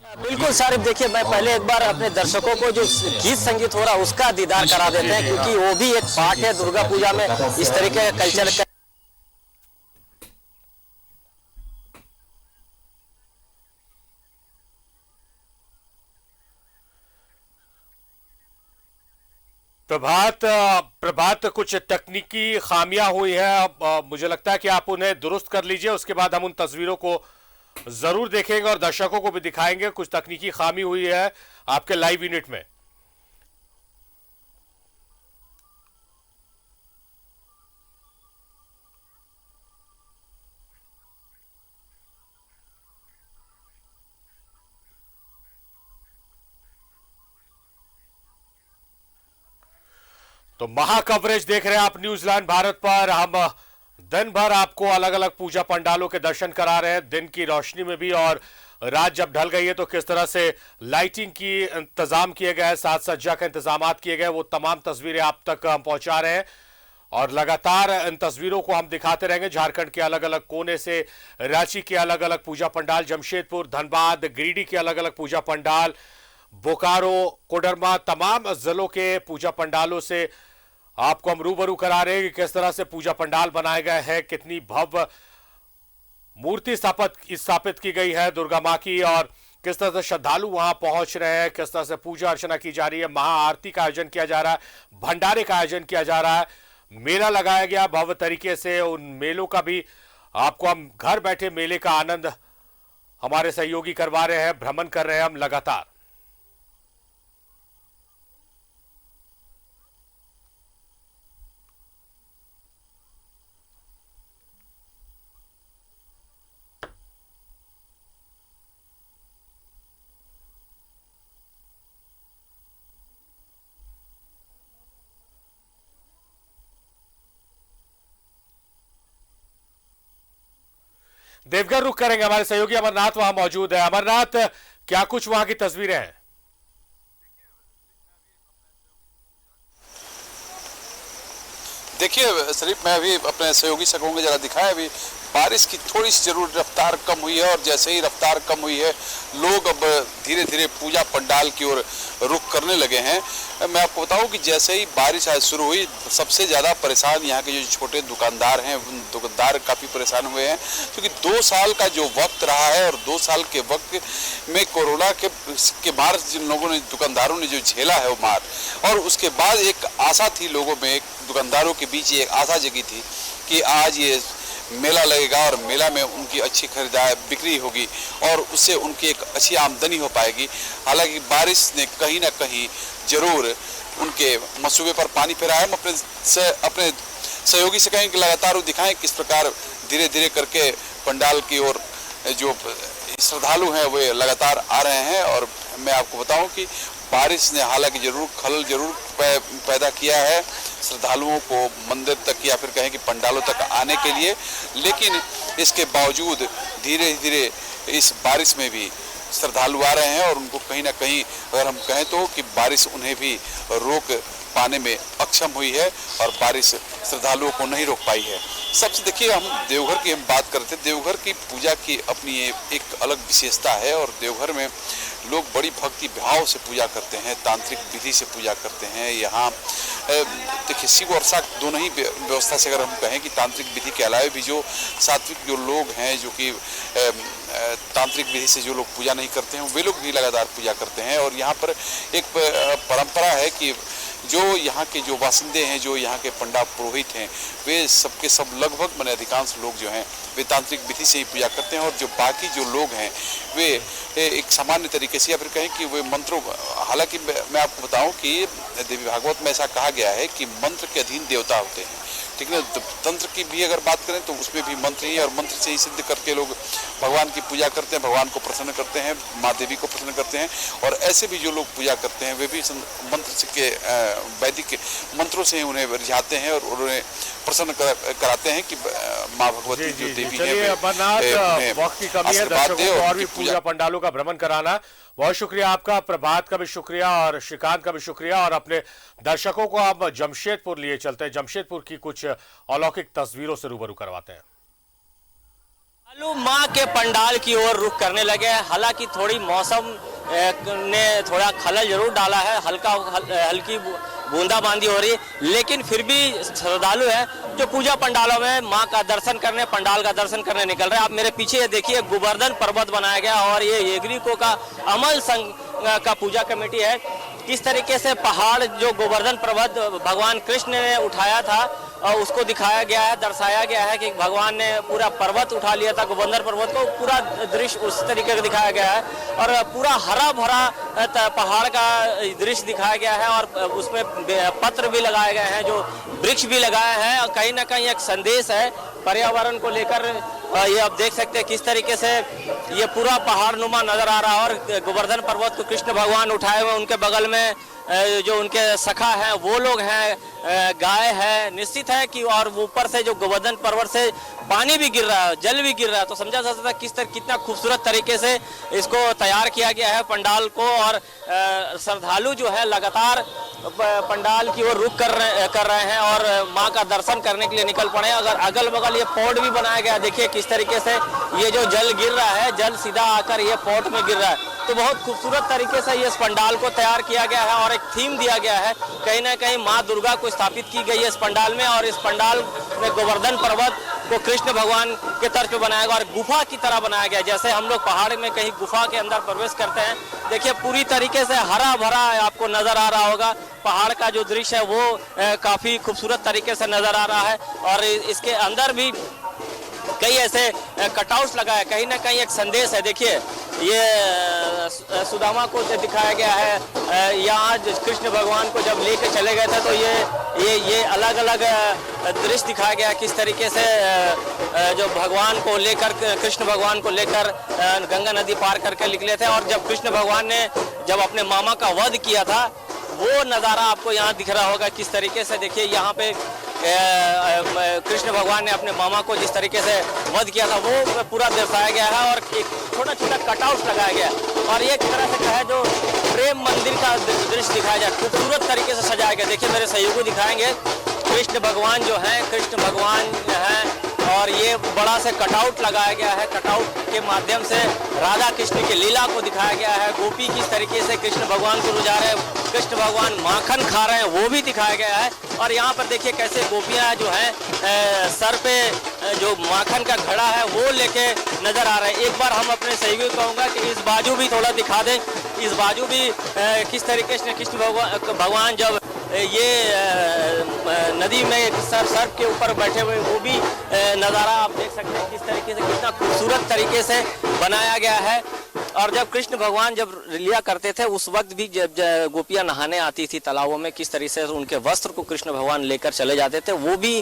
बिल्कुल शारिफ, देखिए मैं पहले एक बार अपने दर्शकों को जो गीत संगीत हो रहा है उसका दीदार करा देते हैं, क्योंकि वो भी एक पार्ट है दुर्गा पूजा में, इस तरीके का कल्चर का। प्रभात कुछ तकनीकी खामियां हुई है, अब मुझे लगता है कि आप उन्हें दुरुस्त कर लीजिए, उसके बाद हम उन तस्वीरों को जरूर देखेंगे और दर्शकों को भी दिखाएंगे। कुछ तकनीकी खामी हुई है आपके लाइव यूनिट में। तो महा कवरेज देख रहे हैं आप न्यूजीलैंड भारत पर। हम दिन भर आपको अलग अलग पूजा पंडालों के दर्शन करा रहे हैं, दिन की रोशनी में भी, और रात जब ढल गई है तो किस तरह से लाइटिंग की इंतजाम किए गए, साज सज्जा के इंतजाम किए गए, वो तमाम तस्वीरें आप तक हम पहुंचा रहे हैं और लगातार इन तस्वीरों को हम दिखाते रहेंगे। झारखंड के अलग अलग कोने से, रांची के अलग अलग पूजा पंडाल, जमशेदपुर, धनबाद, गिरिडीह के अलग अलग पूजा पंडाल, बोकारो, कोडरमा, तमाम जिलों के पूजा पंडालों से आपको हम रूबरू करा रहे हैं कि किस तरह से पूजा पंडाल बनाए गए हैं, कितनी भव्य मूर्ति स्थापित की गई है दुर्गा माँ की और किस तरह से श्रद्धालु वहां पहुंच रहे हैं, किस तरह से पूजा अर्चना की जा रही है, महाआरती का आयोजन किया जा रहा है, भंडारे का आयोजन किया जा रहा है, मेला लगाया गया भव्य तरीके से। उन मेलों का भी आपको हम घर बैठे मेले का आनंद हमारे सहयोगी करवा रहे हैं, भ्रमण कर रहे हैं हम लगातार। देवघर रुक करेंगे, हमारे सहयोगी अमरनाथ वहां मौजूद है। अमरनाथ, क्या कुछ वहां की तस्वीरें हैं? देखिए शरीफ, मैं अभी अपने सहयोगी से कहूँगा जरा दिखाएं अभी बारिश की थोड़ी सी जरूर रफ्तार कम हुई है और जैसे ही रफ्तार कम हुई है लोग अब धीरे धीरे पूजा पंडाल की ओर रुख करने लगे हैं। मैं आपको बताऊं कि जैसे ही बारिश आज शुरू हुई सबसे ज़्यादा परेशान यहाँ के जो छोटे दुकानदार हैं, दुकानदार काफ़ी परेशान हुए हैं क्योंकि 2 साल का जो वक्त रहा है और 2 साल के वक्त में कोरोना के मार जिन लोगों ने, दुकानदारों ने जो झेला है वो मार, और उसके बाद एक आशा थी लोगों में, एक दुकानदारों के बीच एक आशा जगी थी कि आज ये मेला लगेगा और मेला में उनकी अच्छी खरीदारी बिक्री होगी और उससे उनकी एक अच्छी आमदनी हो पाएगी। हालांकि बारिश ने कहीं ना कहीं जरूर उनके मंसूबे पर पानी फेरा है। हम अपने सहयोगी से कहें कि लगातार वो दिखाएं किस प्रकार धीरे धीरे करके पंडाल की ओर जो श्रद्धालु हैं वे लगातार आ रहे हैं। और मैं आपको बताऊं कि बारिश ने हालांकि खलल जरूर पैदा किया है श्रद्धालुओं को मंदिर तक या फिर कहें कि पंडालों तक आने के लिए, लेकिन इसके बावजूद धीरे धीरे इस बारिश में भी श्रद्धालु आ रहे हैं और उनको कहीं ना कहीं अगर हम कहें तो कि बारिश उन्हें भी रोक पाने में अक्षम हुई है और बारिश श्रद्धालुओं को नहीं रोक पाई है। सबसे देखिए, हम देवघर की बात करते हैं। देवघर की पूजा की अपनी एक अलग विशेषता है और देवघर में लोग बड़ी भक्ति भाव से पूजा करते हैं, तांत्रिक विधि से पूजा करते हैं। यहाँ देखिए शिव और शाक्त दोनों ही व्यवस्था से अगर हम कहें कि तांत्रिक विधि के अलावा भी जो सात्विक जो लोग हैं जो कि तांत्रिक विधि से जो लोग पूजा नहीं करते हैं वे लोग भी लगातार पूजा करते हैं। और यहाँ पर एक परंपरा है कि जो यहाँ के जो बासिंदे हैं, जो यहाँ के पंडा पुरोहित हैं, वे सबके सब लगभग मैंने अधिकांश लोग जो हैं वे तांत्रिक विधि से ही पूजा करते हैं और जो बाकी जो लोग हैं वे एक सामान्य तरीके से या फिर कहें कि वे मंत्रों, हालांकि मैं आपको बताऊं कि देवी भागवत में ऐसा कहा गया है कि मंत्र के अधीन देवता होते हैं, ठीक है। तंत्र की भी अगर बात करें तो उसमें भी मंत्र ही, और मंत्र से ही सिद्ध करके लोग भगवान की पूजा करते हैं, भगवान को प्रसन्न करते हैं, माँ देवी को प्रसन्न करते हैं। और ऐसे भी जो लोग पूजा करते हैं वे भी मंत्र के वैदिक मंत्रों से उन्हें रिझाते हैं और उन्हें प्रसन्न कराते हैं कि माँ भगवती जो देवी है वक्त की कमी है, दर्शकों को और भी पूजा पंडालों का भ्रमण कराना। बहुत शुक्रिया आपका, प्रभात का भी शुक्रिया और श्रीकांत का भी शुक्रिया। और अपने दर्शकों को आप जमशेदपुर लिए चलते हैं, जमशेदपुर की कुछ अलौकिक तस्वीरों से रूबरू करवाते हैं। माँ के पंडाल की ओर रुख करने लगे हैं। हालांकि थोड़ी मौसम ने थोड़ा खलल जरूर डाला है, हल्की बूंदाबांदी हो रही है, लेकिन फिर भी श्रद्धालु हैं जो पूजा पंडालों में माँ का दर्शन करने, पंडाल का दर्शन करने निकल रहे हैं। आप मेरे पीछे देखिए गोवर्धन पर्वत बनाया गया और ये एग्रीको का अमल संघ का पूजा कमेटी है। किस तरीके से पहाड़ जो गोवर्धन पर्वत भगवान कृष्ण ने उठाया था और उसको दिखाया गया है, दर्शाया गया है कि भगवान ने पूरा पर्वत उठा लिया था, गोवर्धन पर्वत को पूरा दृश्य उस तरीके का दिखाया गया है और पूरा हरा भरा पहाड़ का दृश्य दिखाया गया है और उसमें पत्र भी लगाए गए हैं, जो वृक्ष भी लगाए हैं और कहीं ना कहीं एक संदेश है पर्यावरण को लेकर। ये आप देख सकते हैं किस तरीके से ये पूरा पहाड़ नुमा नजर आ रहा है और गोवर्धन पर्वत को कृष्ण भगवान उठाए हुए, उनके बगल में जो उनके सखा हैं वो लोग हैं, गाय है, निश्चित है कि और ऊपर से जो गोवर्धन पर्वत से पानी भी गिर रहा है, जल भी गिर रहा है, तो समझा जा सकता है कितना खूबसूरत तरीके से इसको तैयार किया गया है पंडाल को। और श्रद्धालु जो है लगातार पंडाल की ओर रुख कर रहे हैं और माँ का दर्शन करने के लिए निकल पड़े। अगर अगल बगल ये पॉट भी बनाया गया, देखिए किस तरीके से ये जो जल गिर रहा है, जल सीधा आकर ये पॉट में गिर रहा है, तो बहुत खूबसूरत तरीके से इस पंडाल को तैयार किया गया है और एक थीम दिया गया है। कहीं ना कहीं माँ दुर्गा को स्थापित की गई है इस पंडाल में और इस पंडाल में गोवर्धन पर्वत को कृष्ण भगवान के तर्ज पे बनाया गया और गुफा की तरह बनाया गया, जैसे हम लोग पहाड़ में कहीं गुफा के अंदर प्रवेश करते हैं। देखिए पूरी तरीके से हरा भरा आपको नजर आ रहा होगा, पहाड़ का जो दृश्य है वो काफी खूबसूरत तरीके से नजर आ रहा है और इसके अंदर भी कई ऐसे कटआउट्स लगाए, कहीं ना कहीं एक संदेश है। देखिए ये सुदामा को दिखाया गया है, यहाँ कृष्ण भगवान को जब लेके चले गए थे तो ये अलग अलग दृश्य दिखाया गया किस तरीके से जो भगवान को लेकर, कृष्ण भगवान को लेकर गंगा नदी पार करके निकले थे और जब कृष्ण भगवान ने जब अपने मामा का वध किया था वो नज़ारा आपको यहाँ दिख रहा होगा किस तरीके से। देखिए यहाँ पे कृष्ण भगवान ने अपने मामा को जिस तरीके से वध किया था वो पूरा दर्शाया गया है और एक छोटा छोटा कटआउट लगाया गया और एक तरह से कहे जो प्रेम मंदिर का दृश्य दिखाया जाए, खूबसूरत तरीके से सजाया गया। देखिए मेरे सहयोगी दिखाएंगे, कृष्ण भगवान जो हैं, कृष्ण भगवान हैं और ये ये बड़ा से कटआउट लगाया गया है। कटआउट के माध्यम से राधा कृष्ण की लीला को दिखाया गया है। गोपी किस तरीके से कृष्ण भगवान को रुझा रहे हैं, कृष्ण भगवान माखन खा रहे हैं, वो भी दिखाया गया है। और यहाँ पर देखिए कैसे गोपियाँ जो हैं सर पे जो माखन का घड़ा है वो लेके नजर आ रहे हैं। एक बार हम अपने सहयोगी को कहूँगा कि इस बाजू भी थोड़ा दिखा दें, इस बाजू भी किस तरीके से कृष्ण भगवान जब ये नदी में सर के ऊपर बैठे हुए, वो भी नज़ारा आप देख सकते हैं किस तरीके से, कितना खूबसूरत तरीके से बनाया गया है। और जब कृष्ण भगवान जब लिया करते थे उस वक्त भी जब गोपियां नहाने आती थी तालाबों में, किस तरीके से उनके वस्त्र को कृष्ण भगवान लेकर चले जाते थे, वो भी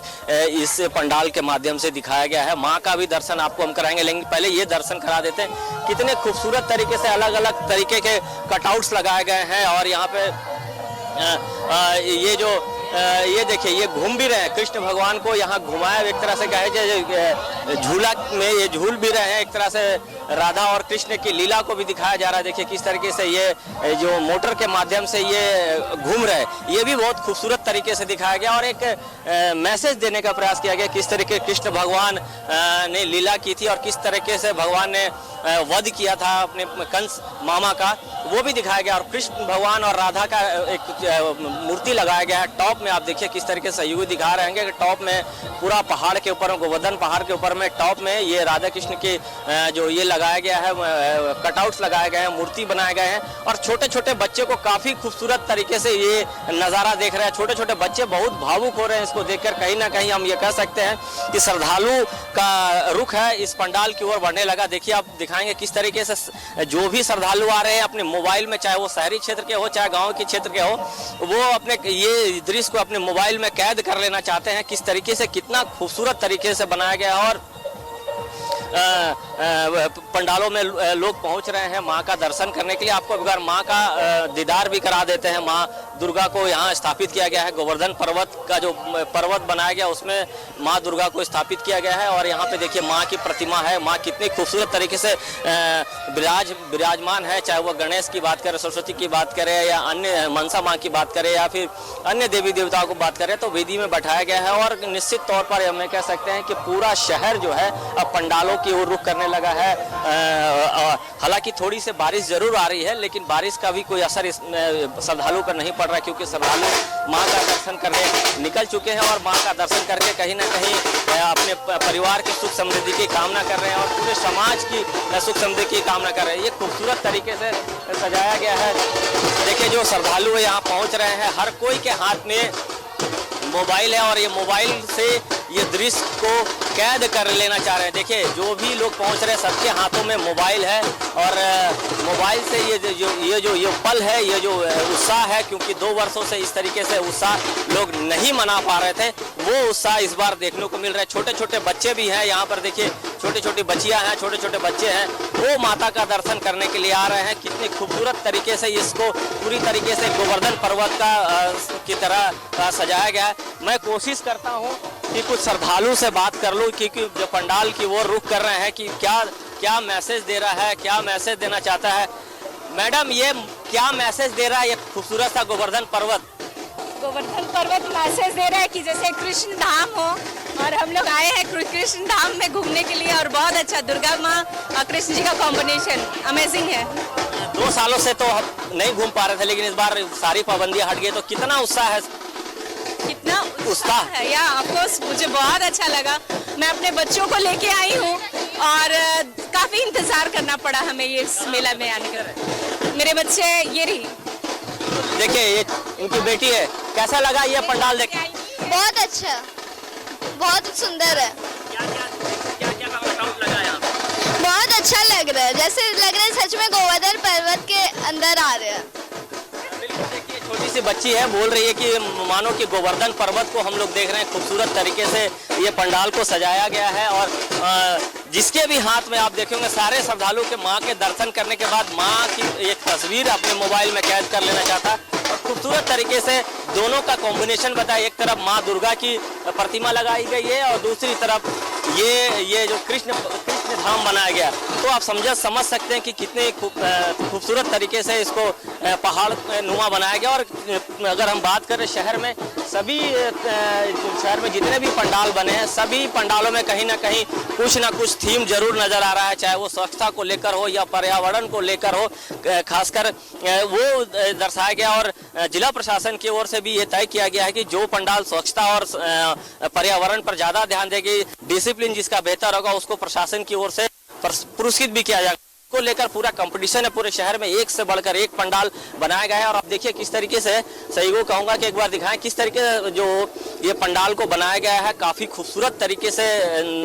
इस पंडाल के माध्यम से दिखाया गया है। माँ का भी दर्शन आपको हम कराएंगे, लेकिन पहले ये दर्शन करा देते हैं। कितने खूबसूरत तरीके से अलग अलग तरीके के कटआउट्स लगाए गए हैं। और यहाँ पे ये देखिए ये घूम भी रहे हैं, कृष्ण भगवान को यहाँ घुमाया एक तरह से कहे झूला में ये झूल भी रहे हैं। एक तरह से राधा और कृष्ण की लीला को भी दिखाया जा रहा है। देखिए किस तरीके से ये जो मोटर के माध्यम से ये घूम रहे हैं, ये भी बहुत खूबसूरत तरीके से दिखाया गया। और एक मैसेज देने का प्रयास किया गया किस तरीके कृष्ण भगवान ने लीला की थी और किस तरीके से भगवान ने वध किया था अपने कंस मामा का, वो भी दिखाया गया। और कृष्ण भगवान और राधा का एक मूर्ति लगाया गया है। टॉप में आप देखिए किस तरीके से सहयोगी दिखा रहे हैं कि टॉप में पूरा पहाड़ के ऊपर, गोवर्धन पहाड़ के ऊपर में टॉप में ये राधा कृष्ण की जो ये लगाया गया है, कटआउट्स लगाए गए हैं, मूर्ति बनाए गए हैं। और छोटे छोटे बच्चे को काफी खूबसूरत तरीके से ये नज़ारा देख रहे हैं। छोटे छोटे बच्चे बहुत भावुक हो रहे हैं इसको देखकर। कहीं ना कहीं हम ये कह सकते हैं कि श्रद्धालु का रुख है इस पंडाल की ओर बढ़ने लगा। देखिए आप दिखाएंगे किस तरीके से जो भी श्रद्धालु आ रहे हैं अपने मोबाइल में, चाहे वो शहरी क्षेत्र के हो चाहे गाँव के क्षेत्र के हो, वो अपने ये दृश्य को अपने मोबाइल में कैद कर लेना चाहते हैं। किस तरीके से कितना खूबसूरत तरीके से बनाया गया है। और पंडालों में लोग पहुंच रहे हैं मां का दर्शन करने के लिए। आपको एक बार मां का दीदार भी करा देते हैं। मां दुर्गा को यहाँ स्थापित किया गया है। गोवर्धन पर्वत का जो पर्वत बनाया गया उसमें मां दुर्गा को स्थापित किया गया है। और यहाँ पे देखिए मां की प्रतिमा है। मां कितनी खूबसूरत तरीके से विराजमान है, चाहे वो गणेश की बात करें, सरस्वती की बात करें, या अन्य मनसा मां की बात करें, या फिर अन्य देवी देवताओं को बात करें, तो वेदी में बैठाया गया है। और निश्चित तौर पर हम कह सकते हैं कि पूरा शहर जो है अब पंडालों की ओर रुख करने लगा है। हालांकि थोड़ी सी बारिश जरूर आ रही है, लेकिन बारिश का भी कोई असर इस श्रद्धालु पर नहीं पड़ रहा, क्योंकि श्रद्धालु मां का दर्शन करने निकल चुके हैं और मां का दर्शन करके कहीं ना कहीं अपने परिवार की सुख समृद्धि की कामना कर रहे हैं और पूरे समाज की सुख समृद्धि की कामना कर रहे हैं। ये खूबसूरत तरीके से सजाया गया है। देखिए जो श्रद्धालु यहाँ पहुँच रहे हैं, हर कोई के हाथ में मोबाइल है और ये मोबाइल से ये दृश्य को कैद कर लेना चाह रहे हैं। देखिए जो भी लोग पहुंच रहे हैं सबके हाथों में मोबाइल है और मोबाइल से ये पल है, ये जो उत्साह है, क्योंकि 2 वर्षों से इस तरीके से उत्साह लोग नहीं मना पा रहे थे, वो उत्साह इस बार देखने को मिल रहा है। छोटे छोटे बच्चे भी हैं यहाँ पर। देखिए छोटी छोटी बच्चियाँ हैं, छोटे छोटे बच्चे हैं, वो माता का दर्शन करने के लिए आ रहे हैं। कितनी खूबसूरत तरीके से इसको पूरी तरीके से गोवर्धन पर्वत की तरह सजाया गया है। मैं कोशिश करता हूँ कि कुछ श्रद्धालु से बात कर लूँ, क्योंकि जो पंडाल की ओर रुख कर रहे हैं कि क्या मैसेज दे रहा है, क्या मैसेज देना चाहता है। मैडम ये क्या मैसेज दे रहा है ये खूबसूरत सा गोवर्धन पर्वत? गोवर्धन पर्वत मैसेज दे रहा है कि जैसे कृष्ण धाम हो, और हम लोग आए हैं कृष्ण धाम में घूमने के लिए, और बहुत अच्छा दुर्गा माँ और कृष्ण जी का कॉम्बिनेशन अमेजिंग है। 2 सालों से तो हम नहीं घूम पा रहे थे, लेकिन इस बार सारी पाबंदियां हट गई, तो कितना उत्साह है? कितना उत्साह है या ऑफकोर्स मुझे बहुत अच्छा लगा। मैं अपने बच्चों को लेके आई हूँ और काफी इंतजार करना पड़ा हमें ये इस मेला में आने का। मेरे बच्चे ये रही, देखिए ये इनकी बेटी है। कैसा लगा ये पंडाल देख? बहुत अच्छा, बहुत सुंदर है। बहुत अच्छा लग रहा है, जैसे लग रहा है सच में गोवर्धन पर्वत के अंदर आ रहे हैं। देखिए छोटी सी बच्ची है, बोल रही है कि मानो कि गोवर्धन पर्वत को हम लोग देख रहे हैं। खूबसूरत तरीके से ये पंडाल को सजाया गया है और जिसके भी हाथ में आप देखेंगे, सारे श्रद्धालु के माँ के दर्शन करने के बाद माँ की एक तस्वीर अपने मोबाइल में कैद कर लेना चाहता है। और खूबसूरत तरीके से दोनों का कॉम्बिनेशन बताया। एक तरफ माँ दुर्गा की प्रतिमा लगाई गई है और दूसरी तरफ ये जो कृष्ण धाम बनाया गया। तो आप समझ सकते हैं कि कितने खूबसूरत तरीके से इसको पहाड़ नुमा बनाया गया। और अगर हम बात करें शहर में, सभी शहर में जितने भी पंडाल बने हैं सभी पंडालों में कहीं ना कहीं कुछ ना कुछ थीम जरूर नजर आ रहा है, चाहे वो स्वच्छता को लेकर हो या पर्यावरण को लेकर हो। खासकर वो दर्शाया गया और जिला प्रशासन की ओर से भी ये तय किया गया है कि जो पंडाल स्वच्छता और पर्यावरण पर ज्यादा ध्यान देगी, डिसिप्लिन जिसका बेहतर होगा, उसको प्रशासन की ओर से पुरस्कृत भी किया जाएगा। को लेकर पूरा कंपटीशन है, पूरे शहर में एक से बढ़कर एक पंडाल बनाया गया है। और आप देखिए किस तरीके से, सही को कहूंगा कि एक बार दिखाएं किस तरीके से जो ये पंडाल को बनाया गया है। काफी खूबसूरत तरीके से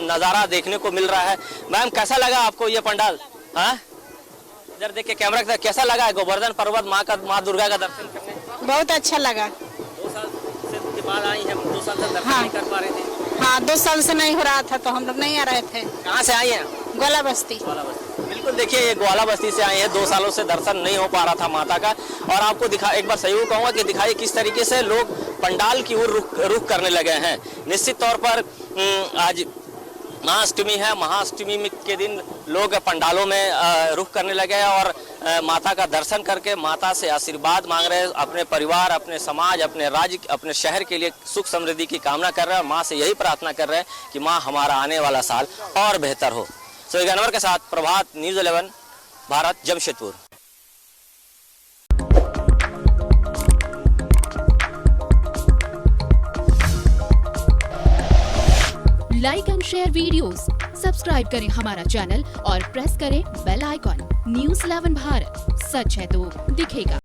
नजारा देखने को मिल रहा है। मैम कैसा लगा आपको ये पंडाल? हाँ इधर देखिए कैमरा के, कैसा लगा है गोवर्धन पर्वत माँ दुर्गा का दर्शन करने? बहुत अच्छा लगा। 2 साल से बाद आई हैं, 2 साल से दर्शन नहीं कर पा रहे थे। हाँ 2 साल से नहीं हो रहा था तो हम लोग नहीं आ रहे थे। कहाँ से आई हैं? ग्वाला बस्ती। बिल्कुल देखिए ये ग्वाला बस्ती से आए हैं, 2 सालों से दर्शन नहीं हो पा रहा था माता का। और आपको दिखा एक बार सहयोग कहूँगा कि दिखाइए किस तरीके से लोग पंडाल की ओर रुख करने लगे हैं। निश्चित तौर पर आज महाअष्टमी है, महाअष्टमी के दिन लोग पंडालों में रुख करने लगे हैं और माता का दर्शन करके माता से आशीर्वाद मांग रहे हैं। अपने परिवार, अपने समाज, अपने राज्य, अपने शहर के लिए सुख समृद्धि की कामना कर रहे हैं। माँ से यही प्रार्थना कर रहे हैं कि माँ हमारा आने वाला साल और बेहतर हो। सोहेग अनवर के साथ Prabhat, news 11 Bharat, Jamshedpur. Like and share videos, subscribe करें हमारा चैनल और प्रेस करें बेल आइकॉन। न्यूज़ 11 भारत, सच है तो दिखेगा।